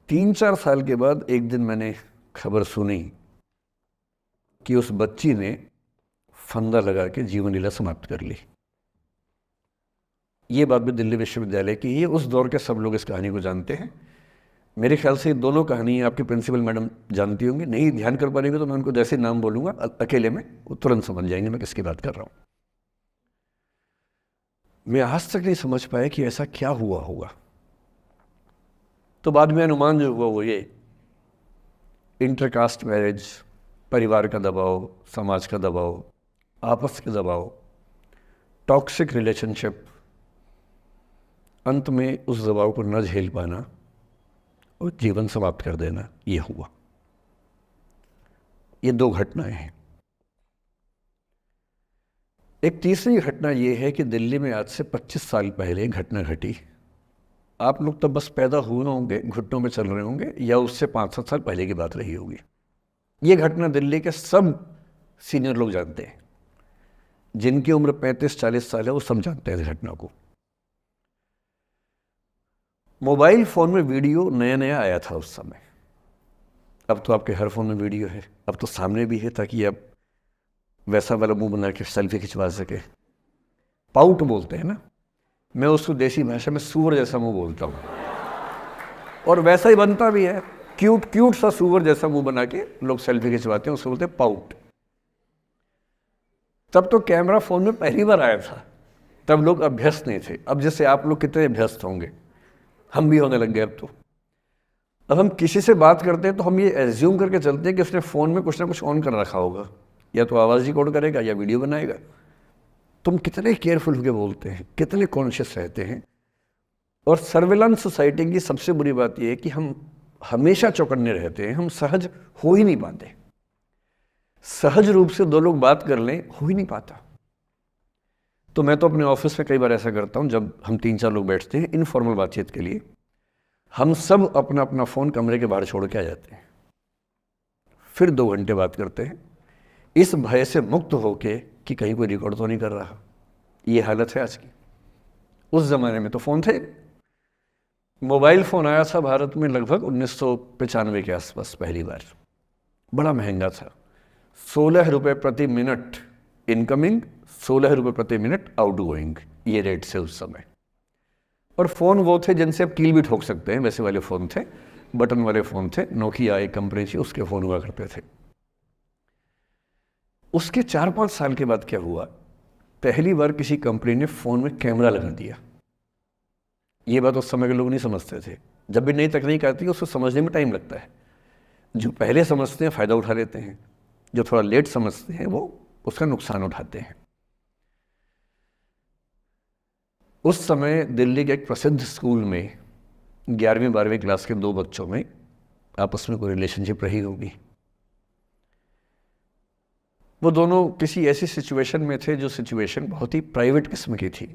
3-4 साल के बाद एक दिन मैंने खबर सुनी कि उस बच्ची ने फंदा लगा के जीवन लीला समाप्त कर ली। ये बात भी दिल्ली विश्वविद्यालय की। ये उस दौर के सब लोग इस कहानी को जानते हैं। मेरे ख्याल से दोनों कहानी आपके प्रिंसिपल मैडम जानती होंगी। नहीं ध्यान कर पाएंगे तो मैं उनको जैसे नाम बोलूँगा अकेले में, वो तुरंत समझ जाएंगे मैं किसकी बात कर रहा हूँ। मैं आज तक नहीं समझ पाया कि ऐसा क्या हुआ होगा। तो बाद में अनुमान जो हुआ वो ये, इंटरकास्ट मैरिज, परिवार का दबाव, समाज का दबाव, आपस के दबाव, टॉक्सिक रिलेशनशिप, अंत में उस दबाव को न झेल पाना और जीवन समाप्त कर देना, ये हुआ। ये 2 घटनाएं हैं। एक तीसरी घटना ये है कि दिल्ली में आज से 25 साल पहले घटना घटी। आप लोग तो बस पैदा हुए होंगे, घुटनों में चल रहे होंगे, या उससे 5-7 साल पहले की बात रही होगी। ये घटना दिल्ली के सब सीनियर लोग जानते हैं, जिनकी उम्र 35-40 साल है वो सब जानते हैं इस घटना को। मोबाइल फ़ोन में वीडियो नया नया आया था उस समय। अब तो आपके हर फ़ोन में वीडियो है, अब तो सामने भी है, ताकि आप वैसा वाला मुंह बना के सेल्फी खिंचवा सके। पाउट बोलते हैं ना, मैं उसको देसी भाषा में सूअर जैसा मुंह बोलता हूँ, और वैसा ही बनता भी है, क्यूट क्यूट सा सूअर जैसा मुंह बना के लोग सेल्फी खिंचवाते हैं, उसको बोलते हैं पाउट। तब तो कैमरा फ़ोन में पहली बार आया था, तब लोग अभ्यस्त नहीं थे। अब जैसे आप लोग कितने अभ्यस्त होंगे, हम भी होने लग गए। अब हम किसी से बात करते हैं तो हम ये एज्यूम करके चलते हैं कि उसने फ़ोन में कुछ ना कुछ ऑन कर रखा होगा, या तो आवाज़ रिकॉर्ड करेगा या वीडियो बनाएगा। तुम कितने केयरफुल होकर बोलते हैं, कितने कॉन्शियस रहते हैं। और सर्विलांस सोसाइटी की सबसे बुरी बात यह है कि हम हमेशा चौकन्ने रहते हैं, हम सहज हो ही नहीं पाते। सहज रूप से 2 लोग बात कर लें, हो ही नहीं पाता। तो मैं तो अपने ऑफिस में कई बार ऐसा करता हूँ, जब हम 3-4 लोग बैठते हैं इनफॉर्मल बातचीत के लिए, हम सब अपना अपना फ़ोन कमरे के बाहर छोड़ के आ जाते हैं, फिर 2 घंटे बात करते हैं, इस भय से मुक्त होके कि कहीं कोई रिकॉर्ड तो नहीं कर रहा। ये हालत है आज की। उस ज़माने में तो फ़ोन थे। मोबाइल फ़ोन आया था भारत में लगभग 1995 के आसपास पहली बार। बड़ा महंगा था, 16 रुपये प्रति मिनट इनकमिंग, 16 रुपये प्रति मिनट आउटगोइंग, ये रेट से उस समय। और फ़ोन वो थे जिनसे आप कील भी ठोक सकते हैं, वैसे वाले फ़ोन थे, बटन वाले फ़ोन थे। नोकिया एक कंपनी थी, उसके फ़ोन हुआ करते थे। उसके 4-5 साल के बाद क्या हुआ, पहली बार किसी कंपनी ने फ़ोन में कैमरा लगा दिया। ये बात उस समय के लोग नहीं समझते थे। जब भी नई तकनीक आती है उसको समझने में टाइम लगता है। जो पहले समझते हैं फ़ायदा उठा लेते हैं, जो थोड़ा लेट समझते हैं वो उसका नुकसान उठाते हैं। उस समय दिल्ली के एक प्रसिद्ध स्कूल में 11वीं-12वीं क्लास के 2 बच्चों में आपस में कोई रिलेशनशिप रही होगी। वो दोनों किसी ऐसी सिचुएशन में थे जो सिचुएशन बहुत ही प्राइवेट किस्म की थी,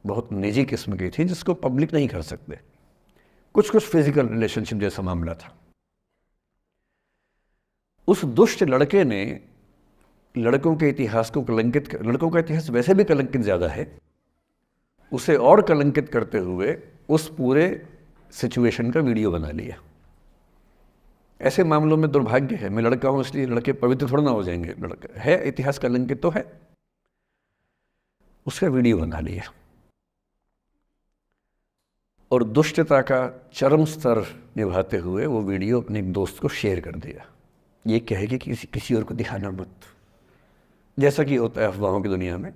बहुत निजी किस्म की थी, जिसको पब्लिक नहीं कर सकते। कुछ फिजिकल रिलेशनशिप जैसा मामला था। उस दुष्ट लड़के ने लड़कों के इतिहास को कलंकित, लड़कों का इतिहास वैसे भी कलंकित ज़्यादा है, उसे और कलंकित करते हुए उस पूरे सिचुएशन का वीडियो बना लिया। ऐसे मामलों में दुर्भाग्य है, मैं लड़का हूं इसलिए लड़के पवित्र थोड़ा ना हो जाएंगे, लड़का है इतिहास कलंकित तो है। उसका वीडियो बना लिया और दुष्टता का चरम स्तर निभाते हुए वो वीडियो अपने एक दोस्त को शेयर कर दिया, ये कहे कि किसी और को दिखाना मत। जैसा कि होता है अफवाहों की दुनिया में,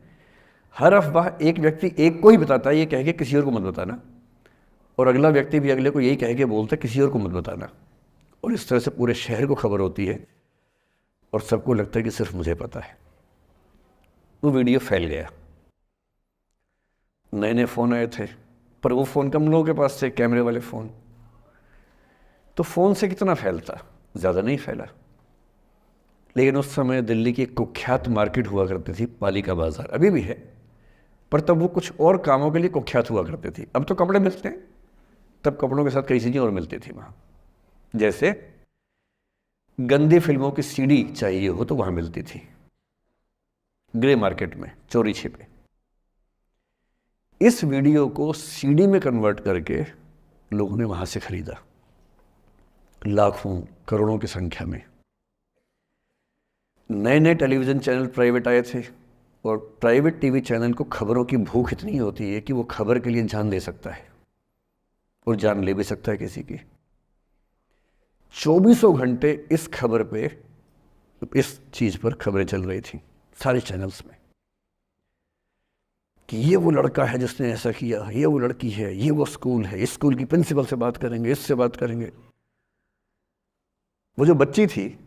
हर अफवाह एक व्यक्ति एक को ही बताता है, ये कहे कि किसी और को मत बताना, और अगला व्यक्ति भी अगले को यही कहे कि बोलता है किसी और को मत बताना, और इस तरह से पूरे शहर को खबर होती है और सबको लगता है कि सिर्फ मुझे पता है। वो वीडियो फैल गया, नए नए फ़ोन आए थे, पर वो फ़ोन कम लोगों के पास थे, कैमरे वाले फ़ोन। तो फ़ोन से कितना फैलता, ज़्यादा नहीं फैला। लेकिन उस समय दिल्ली की एक कुख्यात मार्केट हुआ करती थी, पालिका बाज़ार, अभी भी है, पर तब वो कुछ और कामों के लिए कुख्यात हुआ करती थी। अब तो कपड़े मिलते हैं, तब कपड़ों के साथ कई चीज़ें और मिलती थी वहाँ। जैसे गंदी फिल्मों की सीडी चाहिए हो तो वहाँ मिलती थी, ग्रे मार्केट में, चोरी छिपे। इस वीडियो को सीडी में कन्वर्ट करके लोगों ने वहाँ से खरीदा, लाखों करोड़ों की संख्या में। नए नए टेलीविज़न चैनल प्राइवेट आए थे, और प्राइवेट टीवी चैनल को खबरों की भूख इतनी होती है कि वो खबर के लिए जान दे सकता है और जान ले भी सकता है किसी की। 24 घंटे इस खबर पे, इस चीज़ पर खबरें चल रही थी सारे चैनल्स में, कि ये वो लड़का है जिसने ऐसा किया, ये वो लड़की है, ये वो स्कूल है, इस स्कूल की प्रिंसिपल से बात करेंगे, इससे बात करेंगे। वो जो बच्ची थी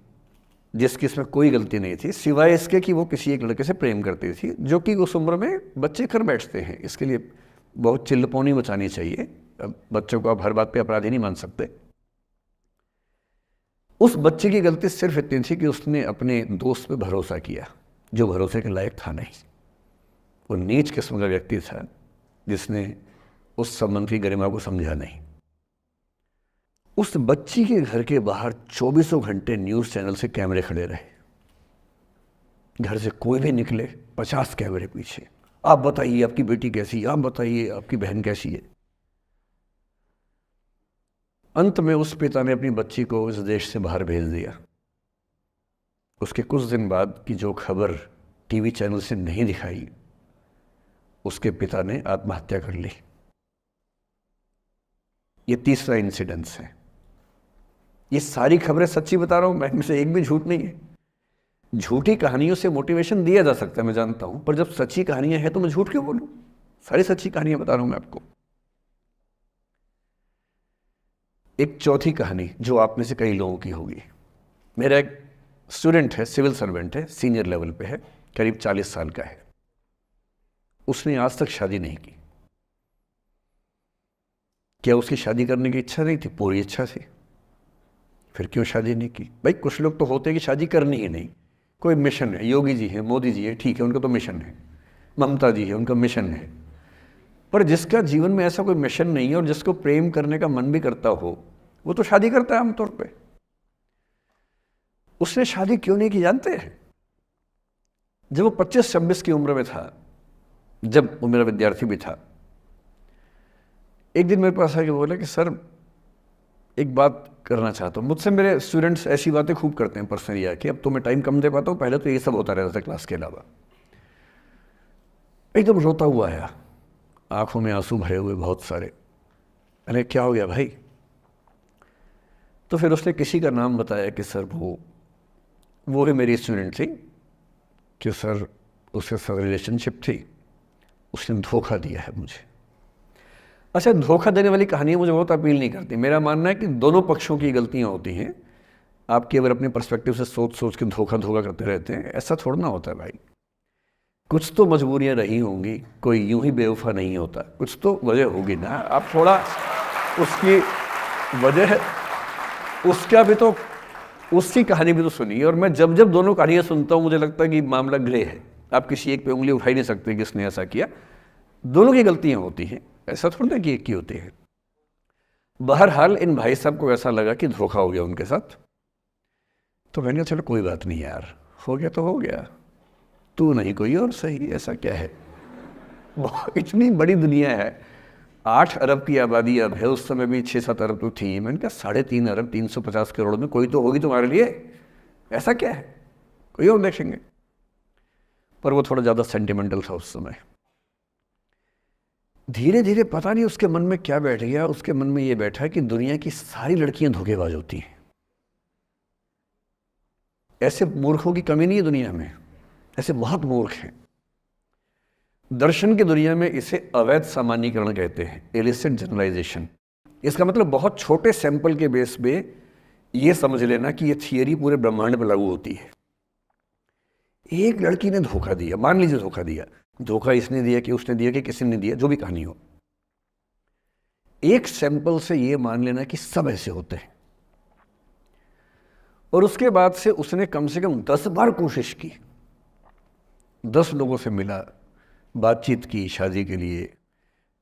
जिसकी इसमें कोई गलती नहीं थी, सिवाय इसके कि वो किसी एक लड़के से प्रेम करती थी, जो कि उस उम्र में बच्चे कर बैठते हैं। इसके लिए बहुत चिल्लपौनी मचानी चाहिए। अब बच्चों को आप हर बात पे अपराधी नहीं मान सकते। उस बच्चे की गलती सिर्फ इतनी थी कि उसने अपने दोस्त पे भरोसा किया, जो भरोसे के लायक था नहीं। वो नीच किस्म का व्यक्ति था जिसने उस संबंध की गरिमा को समझा नहीं। उस बच्ची के घर के बाहर 24 घंटे न्यूज़ चैनल से कैमरे खड़े रहे। घर से कोई भी निकले, 50 कैमरे पीछे, आप बताइए आपकी बेटी कैसी है, आप बताइए आपकी बहन कैसी है। अंत में उस पिता ने अपनी बच्ची को इस देश से बाहर भेज दिया। उसके कुछ दिन बाद की जो खबर टीवी चैनल से नहीं दिखाई, उसके पिता ने आत्महत्या कर ली। ये तीसरा इंसिडेंस है। ये सारी खबरें सच्ची बता रहा हूं मैं, इनमें से एक भी झूठ नहीं है। झूठी कहानियों से मोटिवेशन दिया जा सकता है, मैं जानता हूं, पर जब सच्ची कहानियां हैं तो मैं झूठ क्यों बोलूं? सारी सच्ची कहानियां बता रहा हूं मैं आपको। एक चौथी कहानी जो आप में से कई लोगों की होगी। मेरा एक स्टूडेंट है, सिविल सर्वेंट है, सीनियर लेवल पे है, करीब 40 साल का है। उसने आज तक शादी नहीं की। क्या उसकी शादी करने की इच्छा नहीं थी? पूरी इच्छा थी। फिर क्यों शादी नहीं की? भाई कुछ लोग तो होते हैं कि शादी करनी ही नहीं, कोई मिशन है। योगी जी हैं, मोदी जी हैं, ठीक है, उनका तो मिशन है। ममता जी है, उनका मिशन है। पर जिसका जीवन में ऐसा कोई मिशन नहीं है और जिसको प्रेम करने का मन भी करता हो, वो तो शादी करता है आमतौर पे। उसने शादी क्यों नहीं की जानते हैं? जब वो 25-26 की उम्र में था, जब वो मेरा विद्यार्थी भी था, एक दिन मेरे पास आके बोला कि सर एक बात करना चाहता हूँ। मुझसे मेरे स्टूडेंट्स ऐसी बातें खूब करते हैं पर्सनली आके, अब तो मैं टाइम कम दे पाता हूँ, पहले तो ये सब होता रहता था क्लास के अलावा। एकदम रोता हुआ आया, आंखों में आंसू भरे हुए बहुत सारे। अरे क्या हो गया भाई? तो फिर उसने किसी का नाम बताया कि सर वो ही मेरी स्टूडेंट थी, कि सर उसके साथ रिलेशनशिप थी, उसने धोखा दिया है मुझे। अच्छा, धोखा देने वाली कहानियाँ मुझे बहुत अपील नहीं करती। मेरा मानना है कि दोनों पक्षों की गलतियाँ होती हैं। आपकी अगर अपने पर्सपेक्टिव से सोच के धोखा करते रहते हैं, ऐसा थोड़ा ना होता है भाई। कुछ तो मजबूरियाँ रही होंगी, कोई यूं ही बेवफा नहीं होता, कुछ तो वजह होगी ना। आप थोड़ा उसकी वजह, उसका भी तो, उसकी कहानी भी तो सुनिए। और मैं जब जब दोनों कहानियाँ सुनता हूँ मुझे लगता है कि मामला ग्रे है। आप किसी एक पे उंगली उठा ही नहीं सकते कि इसने ऐसा किया। दोनों की गलतियाँ होती हैं, ऐसा थोड़ा ना कि एक की होती है। बहरहाल इन भाई साहब को ऐसा लगा कि धोखा हो गया उनके साथ, तो मैंने कहा चलो कोई बात नहीं यार, हो गया तो हो गया, तू नहीं कोई और सही, ऐसा क्या है। इतनी बड़ी दुनिया है, 8 अरब की आबादी अब है, उस समय भी 6-7 अरब तो थी। मैंने कहा 3.5 अरब 350 करोड़ में कोई तो होगी तुम्हारे लिए, ऐसा क्या है, कोई और देखेंगे। पर वो थोड़ा ज़्यादा सेंटिमेंटल था उस समय। धीरे धीरे पता नहीं उसके मन में क्या बैठ गया, उसके मन में ये बैठा कि दुनिया की सारी लड़कियां धोखेबाज होती हैं। ऐसे मूर्खों की कमी नहीं है दुनिया में, ऐसे बहुत मूर्ख हैं। दर्शन की दुनिया में इसे अवैध सामान्यीकरण कहते हैं, इलिसिट जनरलाइजेशन। इसका मतलब बहुत छोटे सैंपल के बेस पे ये समझ लेना कि ये थियरी पूरे ब्रह्मांड पर लागू होती है। एक लड़की ने धोखा दिया, मान लीजिए धोखा दिया, धोखा इसने दिया कि उसने दिया कि किसी ने दिया, जो भी कहानी हो, एक सैंपल से ये मान लेना कि सब ऐसे होते हैं। और उसके बाद से उसने कम से कम 10 बार कोशिश की, 10 लोगों से मिला, बातचीत की शादी के लिए।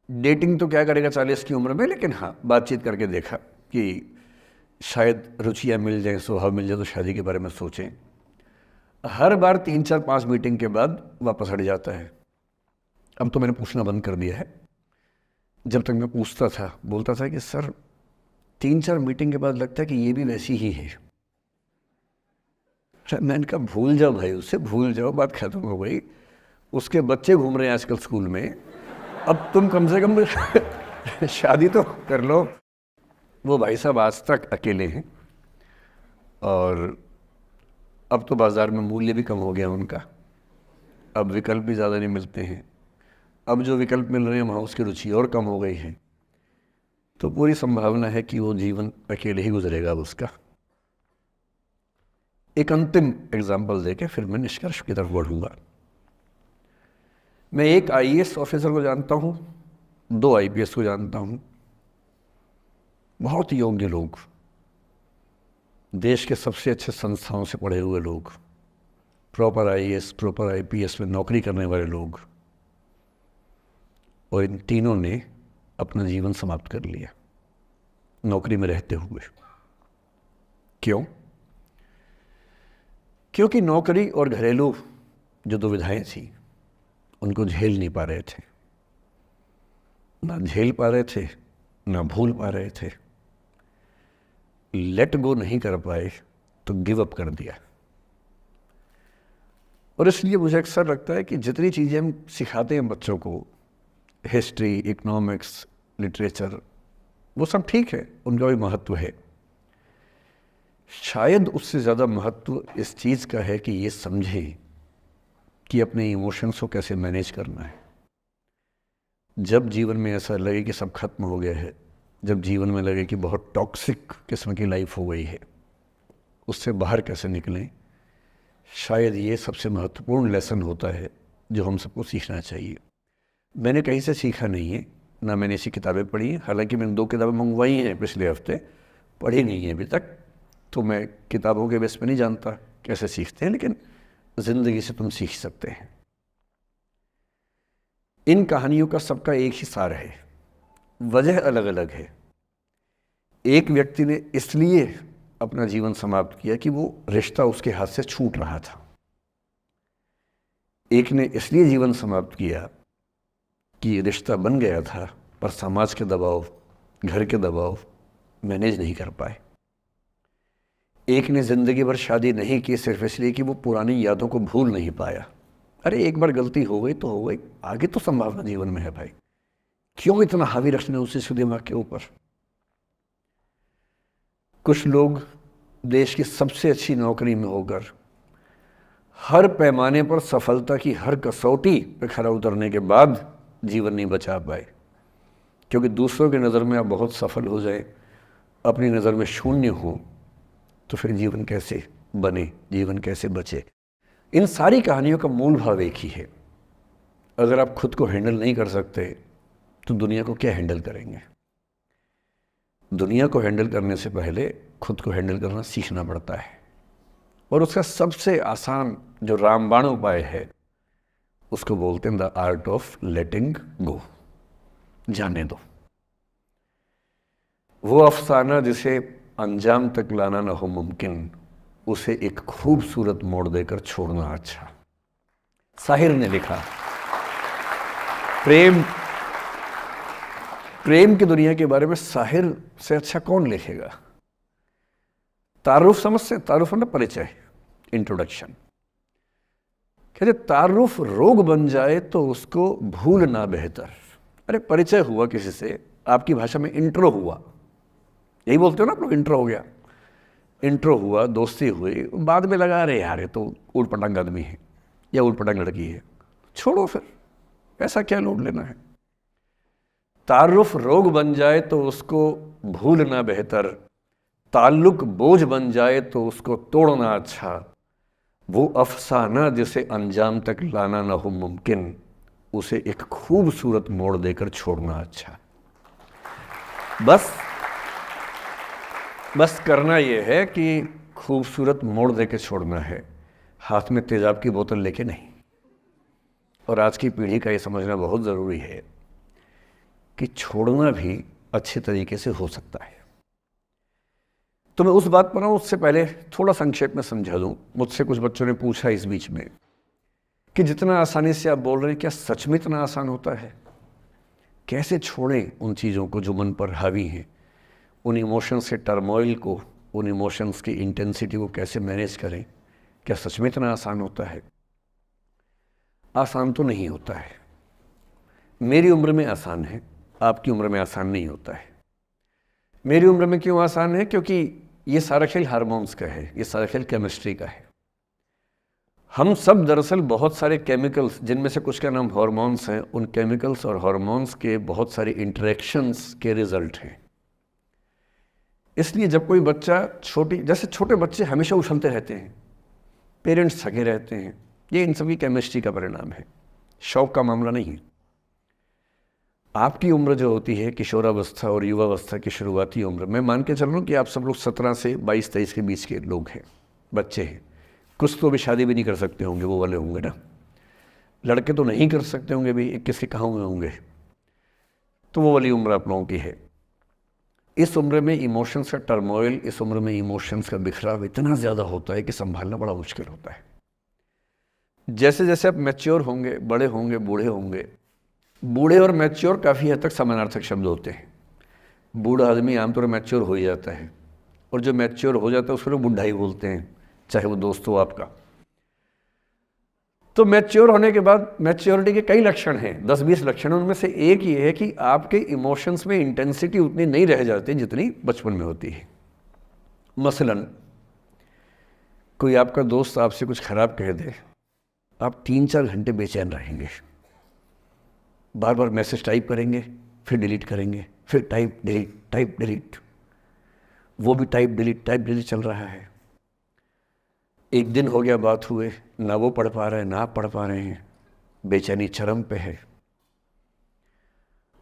डेटिंग तो क्या करेगा 40 की उम्र में, लेकिन हाँ बातचीत करके देखा कि शायद रुचियाँ मिल जाएं, स्वभाव मिल जाए तो शादी के बारे में सोचें। हर बार 3-4-5 मीटिंग के बाद वापस हट जाता है। अब तो मैंने पूछना बंद कर दिया है। जब तक मैं पूछता था, बोलता था कि सर 3-4 मीटिंग के बाद लगता है कि ये भी वैसी ही है। मैंने कहा भूल जाओ भाई, उससे भूल जाओ, बात खत्म हो गई। उसके बच्चे घूम रहे हैं आजकल स्कूल में, अब तुम कम से कम शादी तो कर लो। वो भाई साहब आज तक अकेले हैं और अब तो बाज़ार में मूल्य भी कम हो गया उनका, अब विकल्प भी ज़्यादा नहीं मिलते हैं। अब जो विकल्प मिल रहे हैं वहाँ उसकी रुचि और कम हो गई है। तो पूरी संभावना है कि वो जीवन अकेले ही गुजरेगा अब उसका। एक अंतिम एग्जाम्पल देके फिर मैं निष्कर्ष की तरफ बढ़ूंगा। मैं एक IAS ऑफिसर को जानता हूँ, 2 IPS को जानता हूँ, बहुत योग्य लोग, देश के सबसे अच्छे संस्थाओं से पढ़े हुए लोग, प्रॉपर IAS प्रॉपर IPS में नौकरी करने वाले लोग, और इन तीनों ने अपना जीवन समाप्त कर लिया नौकरी में रहते हुए। क्यों? क्योंकि नौकरी और घरेलू जो दुविधाएं थी उनको झेल नहीं पा रहे थे, ना झेल पा रहे थे, ना भूल पा रहे थे। लेट गो नहीं कर पाए तो गिव अप कर दिया। और इसलिए मुझे अक्सर लगता है कि जितनी चीज़ें हम सिखाते हैं बच्चों को, हिस्ट्री, इकोनॉमिक्स, लिटरेचर, वो सब ठीक है, उनका भी महत्व है। शायद उससे ज़्यादा महत्व इस चीज़ का है कि ये समझें कि अपने इमोशंस को कैसे मैनेज करना है। जब जीवन में ऐसा लगे कि सब खत्म हो गया है, जब जीवन में लगे कि बहुत टॉक्सिक किस्म की लाइफ हो गई है, उससे बाहर कैसे निकलें, शायद ये सबसे महत्वपूर्ण लेसन होता है जो हम सबको सीखना चाहिए। मैंने कहीं से सीखा नहीं है, ना मैंने ऐसी किताबें पढ़ी हैं। हालांकि मैंने 2 किताबें मंगवाई हैं पिछले हफ्ते, पढ़ी नहीं है अभी तक, तो मैं किताबों के बेस पे नहीं जानता कैसे सीखते हैं, लेकिन ज़िंदगी से तुम सीख सकते हैं। इन कहानियों का सबका एक ही सार है, वजह अलग अलग है। एक व्यक्ति ने इसलिए अपना जीवन समाप्त किया कि वो रिश्ता उसके हाथ से छूट रहा था। एक ने इसलिए जीवन समाप्त किया कि रिश्ता बन गया था पर समाज के दबाव, घर के दबाव मैनेज नहीं कर पाए। एक ने ज़िंदगी भर शादी नहीं की सिर्फ इसलिए कि वो पुरानी यादों को भूल नहीं पाया। अरे एक बार गलती हो गई तो हो गई, आगे तो संभावना जीवन में है भाई, क्यों इतना हावी रखना उसी से दिमाग के ऊपर। कुछ लोग देश की सबसे अच्छी नौकरी में होकर हर पैमाने पर सफलता की हर कसौटी पे खरा उतरने के बाद जीवन नहीं बचा पाए, क्योंकि दूसरों की नज़र में आप बहुत सफल हो जाए, अपनी नज़र में शून्य हो, तो फिर जीवन कैसे बने, जीवन कैसे बचे। इन सारी कहानियों का मूल भाव एक ही है, अगर आप खुद को हैंडल नहीं कर सकते तो दुनिया को क्या हैंडल करेंगे। दुनिया को हैंडल करने से पहले खुद को हैंडल करना सीखना पड़ता है, और उसका सबसे आसान जो रामबाण उपाय है उसको बोलते हैं द आर्ट ऑफ लेटिंग गो। जाने दो। वो अफसाना जिसे अंजाम तक लाना न हो मुमकिन, उसे एक खूबसूरत मोड़ देकर छोड़ना अच्छा। साहिर ने लिखा, प्रेम की दुनिया के बारे में साहिर से अच्छा कौन लिखेगा? तारुफ समझते हैं? तारुफ मतलब परिचय, इंट्रोडक्शन। कहते तारुफ रोग बन जाए तो उसको भूलना बेहतर। अरे परिचय हुआ किसी से, आपकी भाषा में इंट्रो हुआ, यही बोलते हो ना आप लोग, इंट्रो हो गया, इंट्रो हुआ, दोस्ती हुई, बाद में लगा रहे यार ये तो ऊट पटांग आदमी है या ऊट पटांग लड़की है, छोड़ो फिर, ऐसा क्या लोड लेना है। तारुफ रोग बन जाए तो उसको भूलना बेहतर, ताल्लुक बोझ बन जाए तो उसको तोड़ना अच्छा, वो अफसाना जिसे अंजाम तक लाना न हो मुमकिन, उसे एक खूबसूरत मोड़ देकर छोड़ना अच्छा। बस करना यह है कि खूबसूरत मोड़ देकर छोड़ना है, हाथ में तेजाब की बोतल लेके नहीं। और आज की पीढ़ी का ये समझना बहुत ज़रूरी है कि छोड़ना भी अच्छे तरीके से हो सकता है। तो मैं उस बात पर आऊँ उससे पहले थोड़ा संक्षेप में समझा दूँ। मुझसे कुछ बच्चों ने पूछा इस बीच में कि जितना आसानी से आप बोल रहे हैं, क्या सच में इतना आसान होता है? कैसे छोड़ें उन चीज़ों को जो मन पर हावी हैं, उन इमोशंस के टर्मोइल को, उन इमोशंस की इंटेंसिटी को कैसे मैनेज करें? क्या सच में इतना आसान होता है? आसान तो नहीं होता है। मेरी उम्र में आसान है, आपकी उम्र में आसान नहीं होता है। मेरी उम्र में क्यों आसान है? क्योंकि ये सारा खेल हार्मोन्स का है, ये सारा खेल केमिस्ट्री का है। हम सब दरअसल बहुत सारे केमिकल्स, जिनमें से कुछ का नाम हार्मोन्स हैं, उन केमिकल्स और हार्मोन्स के बहुत सारे इंटरेक्शंस के रिजल्ट हैं। इसलिए जब कोई बच्चा जैसे छोटे बच्चे हमेशा उछलते रहते हैं, पेरेंट्स थके रहते हैं, ये इन सभी केमिस्ट्री का परिणाम है, शौक का मामला नहीं है। आपकी उम्र जो होती है किशोरावस्था और युवावस्था की शुरुआती उम्र, मैं मान के चल रहा हूँ कि आप सब लोग 17 से 22-23 के बीच के लोग हैं, बच्चे हैं। कुछ तो अभी शादी भी नहीं कर सकते होंगे, वो वाले होंगे ना। लड़के तो नहीं कर सकते होंगे भी, 21 के कहाँ हुए होंगे, तो वो वाली उम्र आप लोगों की है। इस उम्र में इमोशंस का टर्मोइल, इस उम्र में इमोशंस का बिखराव इतना ज़्यादा होता है कि संभालना बड़ा मुश्किल होता है। जैसे जैसे आप मैच्योर होंगे, बड़े होंगे, बूढ़े होंगे, बूढ़े और मैच्योर काफ़ी हद तक समानार्थक शब्द होते हैं। बूढ़ा आदमी आमतौर पर मैच्योर हो ही जाता है, और जो मैच्योर हो जाता है उसको लोग बुढ़ा ही बोलते हैं, चाहे वो दोस्त हो आपका। तो मैच्योर होने के बाद मैच्योरिटी के कई लक्षण हैं, 10-20 लक्षण। उनमें से एक ये है कि आपके इमोशंस में इंटेंसिटी उतनी नहीं रह जाती जितनी बचपन में होती है। मसलन कोई आपका दोस्त आपसे कुछ खराब कह दे, आप 3-4 घंटे बेचैन रहेंगे, बार बार मैसेज टाइप करेंगे, फिर डिलीट करेंगे, फिर टाइप डिलीट, वो भी टाइप डिलीट चल रहा है। एक दिन हो गया बात हुए, ना वो पढ़ पा रहे हैं ना आप पढ़ पा रहे हैं, बेचैनी चरम पे है।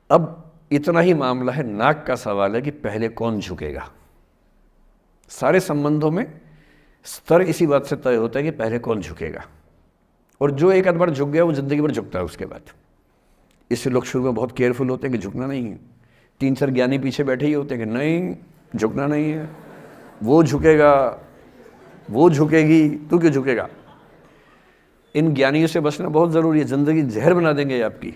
अब इतना ही मामला है, नाक का सवाल है कि पहले कौन झुकेगा। सारे संबंधों में स्तर इसी बात से तय होता है कि पहले कौन झुकेगा, और जो एक आध बार झुक गया वो जिंदगी भर झुकता है उसके बाद। इससे लोग शुरू में बहुत केयरफुल होते हैं कि झुकना नहीं है। 3-4 ज्ञानी पीछे बैठे ही होते हैं कि नहीं, झुकना नहीं है, वो झुकेगा, वो झुकेगी, तू क्यों झुकेगा। इन ज्ञानियों से बचना बहुत ज़रूरी है, ज़िंदगी जहर बना देंगे आपकी।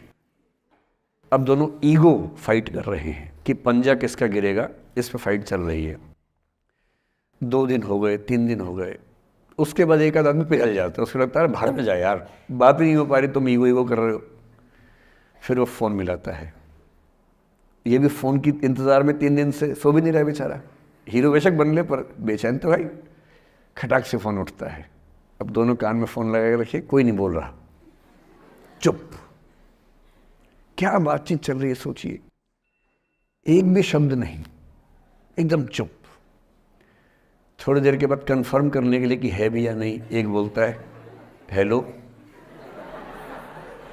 अब दोनों ईगो फाइट कर रहे हैं कि पंजा किसका गिरेगा, इस पे फाइट चल रही है। 2 दिन हो गए, 3 दिन हो गए, उसके बाद एक आध आदमी पिघल जाता है, उसको लगता है भाड़ में जाए यार, बात ही नहीं हो पा रही, तुम ईगो कर रहे हो। फिर वो फ़ोन मिलाता है, ये भी फ़ोन की इंतज़ार में 3 दिन से सो भी नहीं रहा बेचारा। हीरो बेशक बन ले पर बेचैन तो भाई। खटाक से फ़ोन उठता है, अब दोनों कान में फ़ोन लगा के रखिए, कोई नहीं बोल रहा, चुप। क्या बातचीत चल रही है सोचिए, एक भी शब्द नहीं, एकदम चुप। थोड़ी देर के बाद कंफर्म करने के लिए कि है भी या नहीं, एक बोलता है हेलो,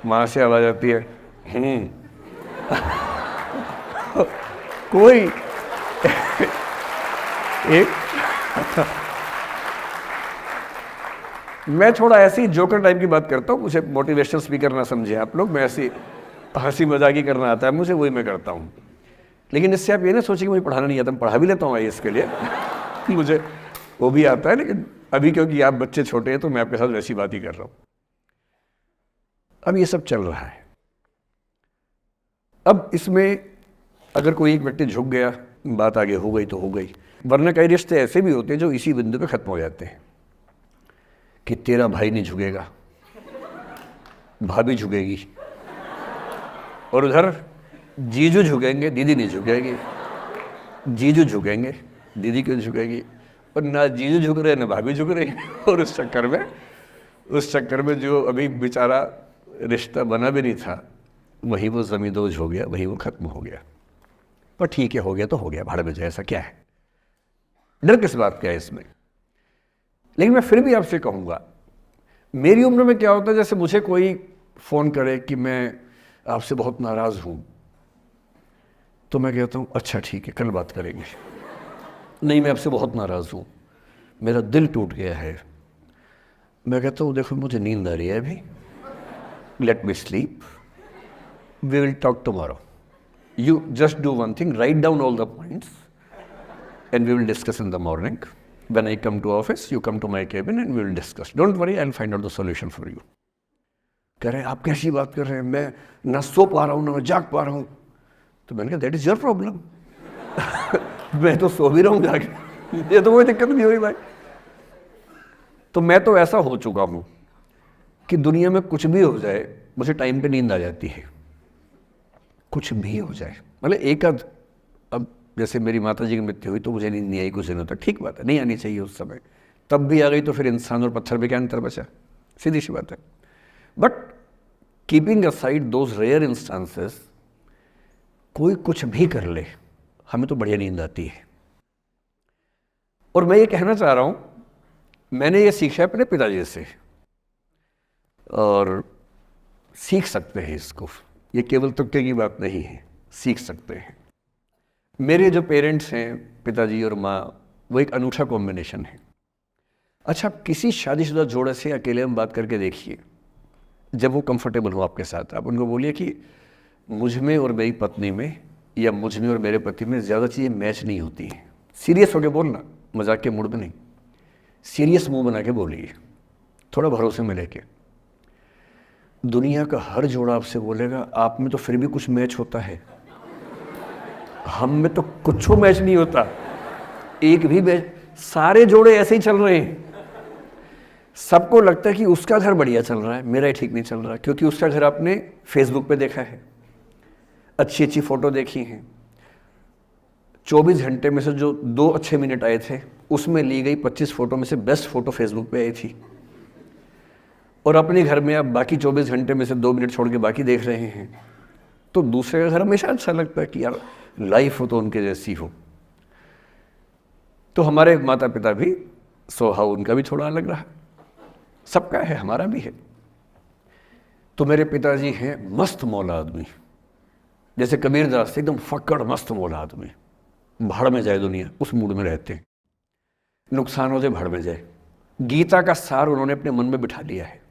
वहाँ से आवाज़ आती है कोई एक मैं थोड़ा ऐसी जोकर टाइप की बात करता हूँ, मुझे मोटिवेशनल स्पीकर ना समझे आप लोग, मैं ऐसी हंसी मजाक ही करना आता है मुझे, वही मैं करता हूँ। लेकिन इससे आप ये ना सोचिए कि मुझे पढ़ाना नहीं आता, मैं पढ़ा भी लेता हूँ इसके लिए मुझे वो भी आता है, लेकिन अभी क्योंकि आप बच्चे छोटे हैं तो मैं आपके साथ वैसी बात ही कर रहा हूँ। अब ये सब चल रहा है। अब इसमें अगर कोई एक व्यक्ति झुक गया, बात आगे हो गई तो हो गई, वरना कई रिश्ते ऐसे भी होते हैं जो इसी बिंदु पे खत्म हो जाते हैं कि तेरा भाई नहीं झुकेगा, भाभी झुकेगी, और उधर जीजू झुकेंगे, दीदी नहीं झुकेगी, जीजू झुकेंगे, दीदी क्यों झुकेगी, और ना जीजू झुक रहे ना भाभी झुक रही और उस चक्कर में जो अभी बेचारा रिश्ता बना भी नहीं था, वही वो ज़मींदोज़ हो गया, वही वो ख़त्म हो गया। पर ठीक है, हो गया तो हो गया, भाड़ में जाए, ऐसा क्या है, डर किस बात का है इसमें। लेकिन मैं फिर भी आपसे कहूँगा, मेरी उम्र में क्या होता है, जैसे मुझे कोई फ़ोन करे कि मैं आपसे बहुत नाराज़ हूँ, तो मैं कहता हूँ अच्छा ठीक है, कल बात करेंगे। नहीं, मैं आपसे बहुत नाराज़ हूँ, मेरा दिल टूट गया है, मैं कहता हूँ देखो मुझे नींद आ रही है अभी, let me sleep, we will talk tomorrow, you just do one thing, write down all the points and we will discuss in the morning. When I come to office, you come to my cabin and we will discuss. Don't worry, I'll find out the solution for you. कह रहे हैं आप कैसी बात कर रहे हैं, मैं ना सो पा रहा हूँ ना मैं जाग पा रहा हूँ। तो मैंने कहा दैट इज़ योर प्रॉब्लम। मैं तो सो भी रहा हूँ जाके, ये तो कोई दिक्कत नहीं हुई भाई। तो मैं तो ऐसा हो चुका हूँ कि दुनिया में कुछ भी हो जाए मुझे टाइम पे नींद आ जाती है, कुछ भी हो जाए। मतलब एक आध, अब जैसे मेरी माता जी की मृत्यु हुई तो मुझे नींद नहीं आई कुछ दिनों तक, ठीक बात है, नहीं आनी चाहिए उस समय, तब भी आ गई तो फिर इंसान और पत्थर में क्या अंतर बचा, सीधी सी बात है। But keeping aside those rare instances, कोई कुछ भी कर ले हमें तो बढ़िया नींद आती है। और मैं ये कहना चाह रहा हूँ, मैंने ये सीखा है अपने पिताजी से, और सीख सकते हैं इसको, ये केवल तुक्के की बात नहीं है, सीख सकते हैं। मेरे जो पेरेंट्स हैं, पिताजी और माँ, वो एक अनूठा कॉम्बिनेशन है। अच्छा, किसी शादीशुदा जोड़े से अकेले में बात करके देखिए, जब वो कंफर्टेबल हो आपके साथ, आप उनको बोलिए कि मुझ में और मेरी पत्नी में या मुझ में और मेरे पति में ज़्यादा चीज़ें मैच नहीं होती हैं। सीरियस होकर बोलना, मजाक के मूड में नहीं, सीरियस मुंह बना के बोलिए, थोड़ा भरोसे में लेके। दुनिया का हर जोड़ा आपसे बोलेगा आप में तो फिर भी कुछ मैच होता है, हम में तो कुछ मैच नहीं होता, एक भी मैच, सारे जोड़े ऐसे ही चल रहे हैं। सबको लगता है कि उसका घर बढ़िया चल रहा है, मेरा ही ठीक नहीं चल रहा, क्योंकि उसका घर आपने फेसबुक पे देखा है, अच्छी अच्छी फोटो देखी हैं। 24 घंटे में से जो 2 अच्छे मिनट आए थे, उसमें ली गई 25 फोटो में से बेस्ट फोटो फेसबुक पे आई थी। और अपने घर में आप बाकी 24 घंटे में से 2 मिनट छोड़ के बाकी देख रहे हैं, तो दूसरे का घर हमेशा अच्छा लगता है कि यार लाइफ हो तो उनके जैसी हो। तो हमारे माता पिता भी स्वभाव उनका भी थोड़ा अलग रहा, सबका है, हमारा भी है। तो मेरे पिताजी हैं मस्त मौला आदमी, जैसे कबीरदास एकदम फक्कड़ मस्त मौला आदमी, भाड़ में जाए दुनिया उस मूड में रहते हैं, नुकसान हो जाए भाड़ में जाए। गीता का सार उन्होंने अपने मन में बिठा लिया है।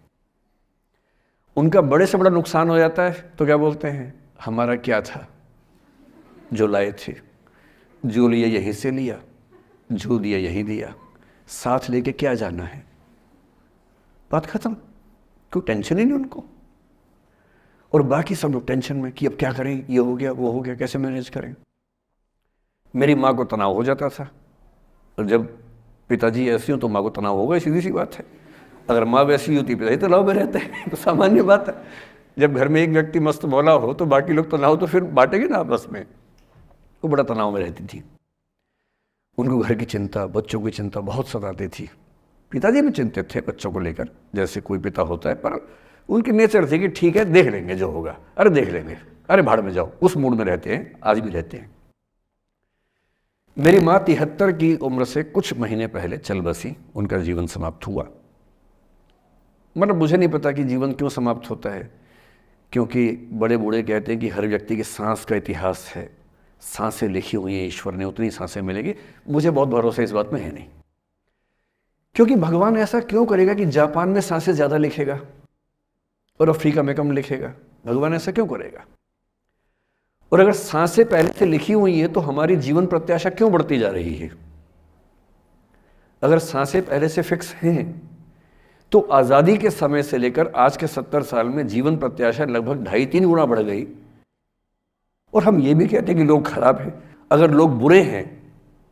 उनका बड़े से बड़ा नुकसान हो जाता है तो क्या बोलते हैं, हमारा क्या था जो लाए थे, जो लिया यहीं से लिया, जो दिया यहीं दिया, साथ लेके क्या जाना है, बात खत्म, कोई टेंशन ही नहीं उनको। और बाकी सब लोग टेंशन में कि अब क्या करें, ये हो गया वो हो गया, कैसे मैनेज करें। मेरी माँ को तनाव हो जाता था, और जब पिताजी ऐसे हो तो माँ को तनाव होगा, सीधी सी बात है। अगर माँ वैसी होती पिताजी तनाव में रहते हैं, तो सामान्य बात है। जब घर में एक व्यक्ति मस्त मौला हो तो बाकी लोग तनाव तो फिर बांटेंगे ना आपस में। वो बड़ा तनाव में रहती थी, उनको घर की चिंता, बच्चों की चिंता बहुत सताती थी। पिताजी भी चिंतित थे बच्चों को लेकर, जैसे कोई पिता होता है, पर उनकी नेचर थी कि ठीक है देख लेंगे जो होगा, अरे देख लेंगे, अरे भाड़ में जाओ, उस मूड में रहते हैं, आज भी रहते हैं। मेरी माँ 73 की उम्र से कुछ महीने पहले चल बसी, उनका जीवन समाप्त हुआ। मतलब मुझे नहीं पता कि जीवन क्यों समाप्त होता है, क्योंकि बड़े बूढ़े कहते हैं कि हर व्यक्ति की सांस का इतिहास है, सांसें लिखी हुई हैं ईश्वर ने, उतनी सांसें मिलेगी। मुझे बहुत भरोसा इस बात में है नहीं, क्योंकि भगवान ऐसा क्यों करेगा कि जापान में सांसें ज़्यादा लिखेगा और अफ्रीका में कम लिखेगा, भगवान ऐसा क्यों करेगा। और अगर सांसें पहले से लिखी हुई है तो हमारी जीवन प्रत्याशा क्यों बढ़ती जा रही है। अगर सांसें पहले से फिक्स हैं तो आज़ादी के समय से लेकर आज के 70 साल में जीवन प्रत्याशा लगभग 2.5-3 गुना बढ़ गई। और हम ये भी कहते हैं कि लोग खराब हैं। अगर लोग बुरे हैं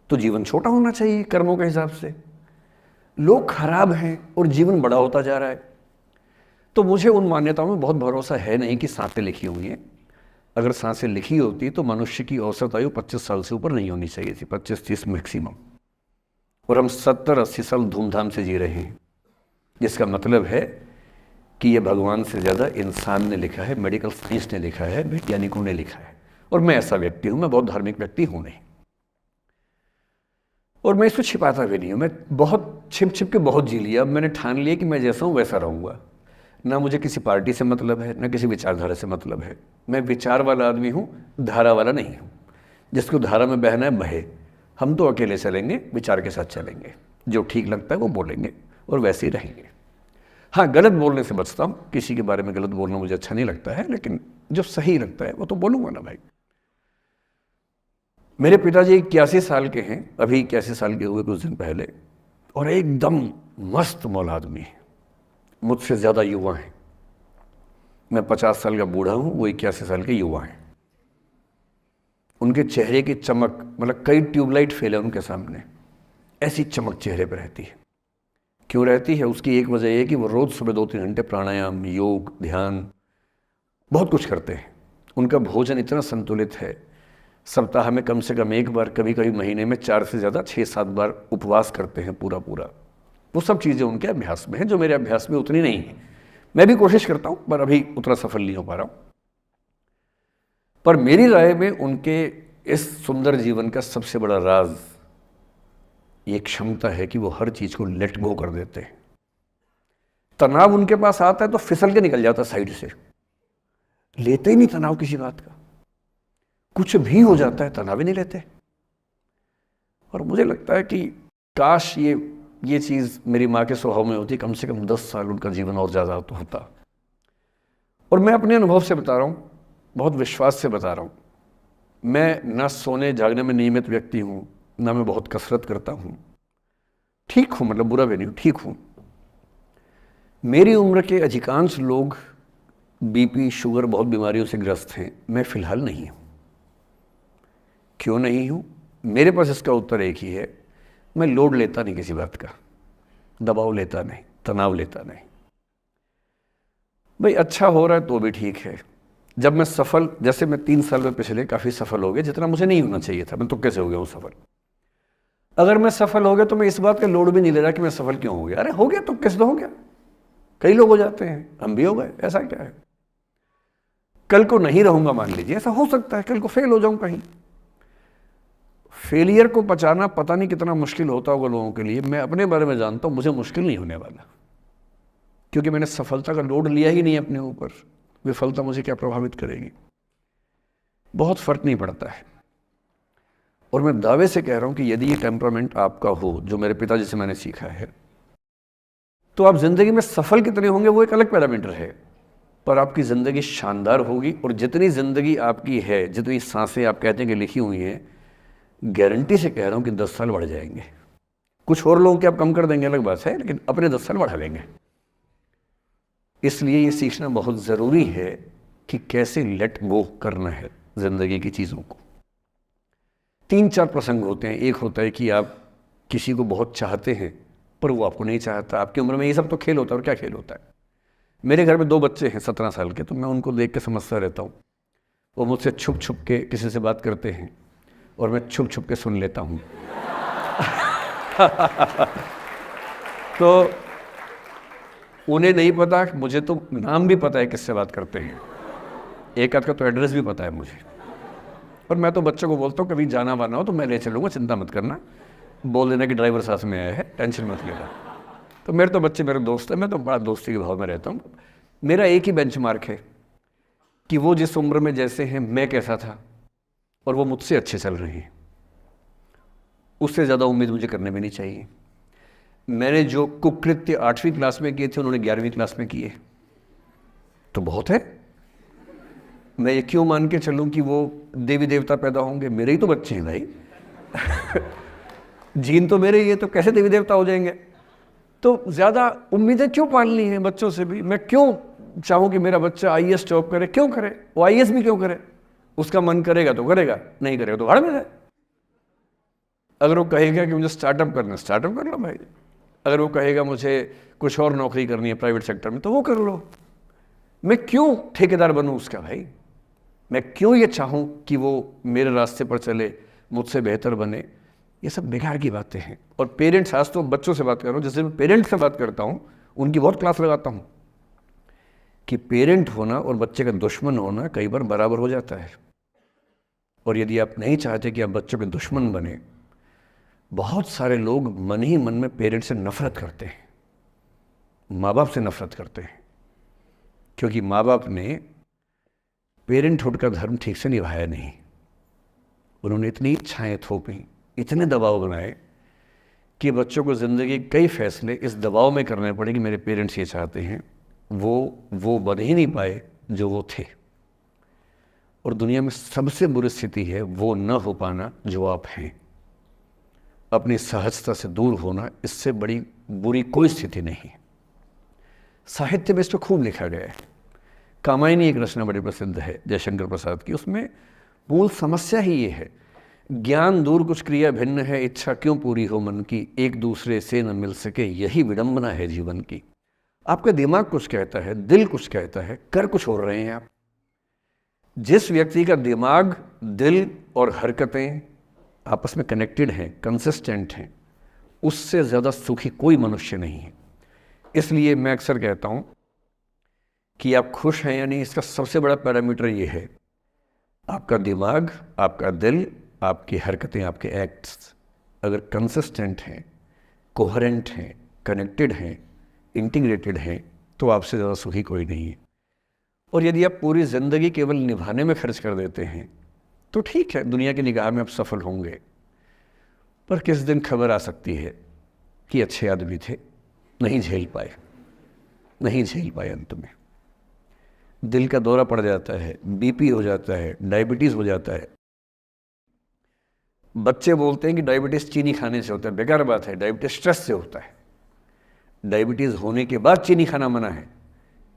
तो जीवन छोटा होना चाहिए कर्मों के हिसाब से। लोग खराब हैं और जीवन बड़ा होता जा रहा है। तो मुझे उन मान्यताओं में बहुत भरोसा है नहीं कि सांसें लिखी हुई हैं। अगर सांसें लिखी होती तो मनुष्य की औसत आयु 25 साल से ऊपर नहीं होनी चाहिए थी, 25-30 मैक्सिमम। और हम 70-80 साल धूमधाम से जी रहे हैं, जिसका मतलब है कि ये भगवान से ज़्यादा इंसान ने लिखा है, मेडिकल साइंस ने लिखा है, वैज्ञानिकों ने लिखा है। और मैं ऐसा व्यक्ति हूँ, मैं बहुत धार्मिक व्यक्ति हूँ नहीं, और मैं इसको छिपाता भी नहीं हूँ। मैं बहुत छिप छिप के बहुत जी लिया। अब मैंने ठान लिया कि मैं जैसा हूँ वैसा रहूँगा। ना मुझे किसी पार्टी से मतलब है, ना किसी विचारधारा से मतलब है। मैं विचार वाला आदमी हूँ, धारा वाला नहीं हूँ। जिसको धारा में बहना है बहे, हम तो अकेले चलेंगे, विचार के साथ चलेंगे। जो ठीक लगता है वो बोलेंगे और वैसे ही रहेंगे। हाँ, गलत बोलने से बचता हूँ, किसी के बारे में गलत बोलना मुझे अच्छा नहीं लगता है, लेकिन जो सही लगता है वो तो बोलूँगा ना भाई। मेरे पिताजी 81 साल के हैं, अभी 81 साल के हुए कुछ दिन पहले, और एकदम मस्त मौल आदमी है, मुझसे ज़्यादा युवा हैं। मैं 50 साल का बूढ़ा हूँ, वो 81 साल के युवा हैं। उनके चेहरे की चमक, मतलब कई ट्यूबलाइट फेल है उनके सामने, ऐसी चमक चेहरे पर रहती है। क्यों रहती है? उसकी एक वजह यह कि वो रोज़ सुबह 2-3 घंटे प्राणायाम, योग, ध्यान, बहुत कुछ करते हैं। उनका भोजन इतना संतुलित है, सप्ताह में कम से कम एक बार, कभी कभी महीने में 4 से ज़्यादा 6-7 बार उपवास करते हैं पूरा। वो सब चीज़ें उनके अभ्यास में हैं, जो मेरे अभ्यास में उतनी नहीं है। मैं भी कोशिश करता हूँ, पर अभी उतना सफल नहीं हो पा रहा हूँ। पर मेरी राय में उनके इस सुंदर जीवन का सबसे बड़ा राज ये क्षमता है कि वो हर चीज़ को लेट गो कर देते हैं। तनाव उनके पास आता है तो फिसल के निकल जाता साइड से, लेते ही नहीं तनाव किसी बात का। कुछ भी हो जाता है तनाव ही नहीं लेते। और मुझे लगता है कि काश ये चीज़ मेरी माँ के स्वभाव में होती, कम से कम 10 साल उनका जीवन और ज़्यादा तो होता। और मैं अपने अनुभव से बता रहा हूँ, बहुत विश्वास से बता रहा हूँ। मैं ना सोने जागने में नियमित व्यक्ति हूँ, ना मैं बहुत कसरत करता हूँ। ठीक हूँ, मतलब बुरा भी नहीं हूँ, ठीक हूँ। मेरी उम्र के अधिकांश लोग बीपी, शुगर, बहुत बीमारियों से ग्रस्त हैं। मैं फिलहाल नहीं हूँ। क्यों नहीं हूँ? मेरे पास इसका उत्तर एक ही है, मैं लोड लेता नहीं किसी बात का, दबाव लेता नहीं, तनाव लेता नहीं। भाई अच्छा हो रहा है तो भी ठीक है। जब मैं सफल, जैसे मैं 3 साल में पिछले काफ़ी सफल हो गया, जितना मुझे नहीं होना चाहिए था, मैं तो कैसे हो गया हूँ सफल। अगर मैं सफल हो गया तो मैं इस बात का लोड भी नहीं ले रहा कि मैं सफल क्यों हो गया। अरे हो गया तो कैसे तो हो गया, कई लोग हो जाते हैं, हम भी हो गए, ऐसा क्या है। कल को नहीं रहूंगा, मान लीजिए, ऐसा हो सकता है, कल को फेल हो जाऊं कहीं। फेलियर को पचाना पता नहीं कितना मुश्किल होता होगा लोगों के लिए। मैं अपने बारे में जानता हूं, मुझे मुश्किल नहीं होने वाला, क्योंकि मैंने सफलता का लोड लिया ही नहीं अपने ऊपर। विफलता मुझे क्या प्रभावित करेगी, बहुत फर्क नहीं पड़ता है। और मैं दावे से कह रहा हूं कि यदि ये टेम्परामेंट आपका हो, जो मेरे पिताजी से मैंने सीखा है, तो आप जिंदगी में सफल कितने होंगे वो एक अलग पैरामीटर है, पर आपकी ज़िंदगी शानदार होगी। और जितनी ज़िंदगी आपकी है, जितनी सांसें आप कहते हैं कि लिखी हुई हैं, गारंटी से कह रहा हूँ कि 10 साल बढ़ जाएंगे। कुछ और लोगों के आप कम कर देंगे, अलग बात है, लेकिन अपने 10 साल बढ़ा लेंगे। इसलिए ये सीखना बहुत ज़रूरी है कि कैसे लेट गो करना है ज़िंदगी की चीज़ों को। 3-4 प्रसंग होते हैं। एक होता है कि आप किसी को बहुत चाहते हैं पर वो आपको नहीं चाहता। आपकी उम्र में ये सब तो खेल होता है, और क्या खेल होता है। मेरे घर में 2 बच्चे हैं 17 साल के, तो मैं उनको देख के समझता रहता हूँ। वो मुझसे छुप छुप के किसी से बात करते हैं और मैं छुप छुप के सुन लेता हूँ। तो उन्हें नहीं पता, मुझे तो नाम भी पता है किससे बात करते हैं, एक आध का तो एड्रेस भी पता है मुझे। और मैं तो बच्चों को बोलता हूँ कभी जाना वाना हो तो मैं ले चलूँगा, चिंता मत करना, बोल देना कि ड्राइवर साथ में आया है, टेंशन मत लेना। तो मेरे तो बच्चे मेरे दोस्त हैं, मैं तो बड़ा दोस्ती के भाव में रहता हूँ। मेरा एक ही बेंचमार्क है कि वो जिस उम्र में जैसे हैं मैं कैसा था, और वो मुझसे अच्छे चल रहे हैं। उससे ज़्यादा उम्मीद मुझे करने में नहीं चाहिए। मैंने जो कुकृत्य 8वीं क्लास में किए थे, उन्होंने 11वीं क्लास में किए, तो बहुत है। मैं ये क्यों मान के चलूँ कि वो देवी देवता पैदा होंगे? मेरे ही तो बच्चे हैं भाई। जीन तो मेरे ही है, तो कैसे देवी देवता हो जाएंगे? तो ज़्यादा उम्मीदें क्यों पालनी है बच्चों से भी? मैं क्यों चाहूँ कि मेरा बच्चा IAS जॉब करे? क्यों करे? वो IAS भी क्यों करे? उसका मन करेगा तो करेगा, नहीं करेगा तो भाड़ में जाए। अगर वो कहेगा कि मुझे स्टार्टअप करना है, स्टार्टअप कर लो भाई। अगर वो कहेगा मुझे कुछ और नौकरी करनी है प्राइवेट सेक्टर में, तो वो कर लो। मैं क्यों ठेकेदार बनूं उसका भाई? मैं क्यों ये चाहूं कि वो मेरे रास्ते पर चले, मुझसे बेहतर बने? ये सब बेकार की बातें हैं। और पेरेंट्स, आज तो बच्चों से बात कर रहा हूँ, जैसे मैं पेरेंट्स से बात करता हूँ उनकी बहुत क्लास लगाता हूँ कि पेरेंट होना और बच्चे का दुश्मन होना कई बार बराबर हो जाता है। और यदि आप नहीं चाहते कि आप बच्चों के दुश्मन बने, बहुत सारे लोग मन ही मन में पेरेंट्स से नफरत करते हैं, माँ बाप से नफरत करते हैं, क्योंकि माँ बाप ने पेरेंटहुड का धर्म ठीक से निभाया नहीं। उन्होंने इतनी इच्छाएं थोपी, इतने दबाव बनाए कि बच्चों को ज़िंदगी के कई फैसले इस दबाव में करने पड़े कि मेरे पेरेंट्स ये चाहते हैं, वो बन ही नहीं पाए जो वो थे। और दुनिया में सबसे बुरी स्थिति है वो न हो पाना जो आप हैं। अपनी सहजता से दूर होना, इससे बड़ी बुरी कोई स्थिति नहीं है। साहित्य में इस पर खूब लिखा गया है। कामायनी एक रचना बड़ी प्रसिद्ध है जयशंकर प्रसाद की, उसमें मूल समस्या ही ये है, ज्ञान दूर कुछ क्रिया भिन्न है, इच्छा क्यों पूरी हो मन की, एक दूसरे से न मिल सके यही विडंबना है जीवन की। आपका दिमाग कुछ कहता है, दिल कुछ कहता है, कर कुछ हो रहे हैं आप। जिस व्यक्ति का दिमाग, दिल और हरकतें आपस में कनेक्टेड हैं, कंसिस्टेंट हैं, उससे ज़्यादा सुखी कोई मनुष्य नहीं है। इसलिए मैं अक्सर कहता हूँ कि आप खुश हैं या नहीं, इसका सबसे बड़ा पैरामीटर ये है, आपका दिमाग, आपका दिल, आपकी हरकतें, आपके एक्ट्स अगर कंसिस्टेंट हैं, कोहेरेंट हैं, कनेक्टेड हैं, इंटीग्रेटेड हैं, तो आपसे ज़्यादा सुखी कोई नहीं है। और यदि आप पूरी ज़िंदगी केवल निभाने में खर्च कर देते हैं तो ठीक है, दुनिया की निगाह में आप सफल होंगे, पर किस दिन खबर आ सकती है कि अच्छे आदमी थे, नहीं झेल पाए, अंत में दिल का दौरा पड़ जाता है, बीपी हो जाता है, डायबिटीज़ हो जाता है। बच्चे बोलते हैं कि डायबिटीज़ चीनी खाने से होता है, बेकार बात है, डायबिटीज़ स्ट्रेस से होता है। डायबिटीज़ होने के बाद चीनी खाना मना है।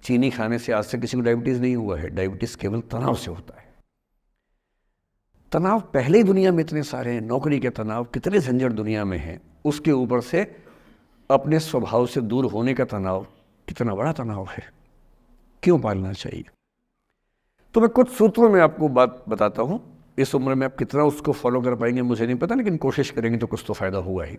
चीनी खाने से आज तक किसी को डायबिटीज़ नहीं हुआ है। डायबिटीज़ केवल तनाव से होता है। तनाव पहले ही दुनिया में इतने सारे हैं, नौकरी के तनाव, कितने झंझट दुनिया में हैं, उसके ऊपर से अपने स्वभाव से दूर होने का तनाव कितना बड़ा तनाव है, क्यों पालना चाहिए? तो मैं कुछ सूत्रों में आपको बात बताता हूँ। इस उम्र में आप कितना उसको फॉलो कर पाएंगे मुझे नहीं पता, लेकिन कोशिश करेंगे तो कुछ तो फ़ायदा होगा ही।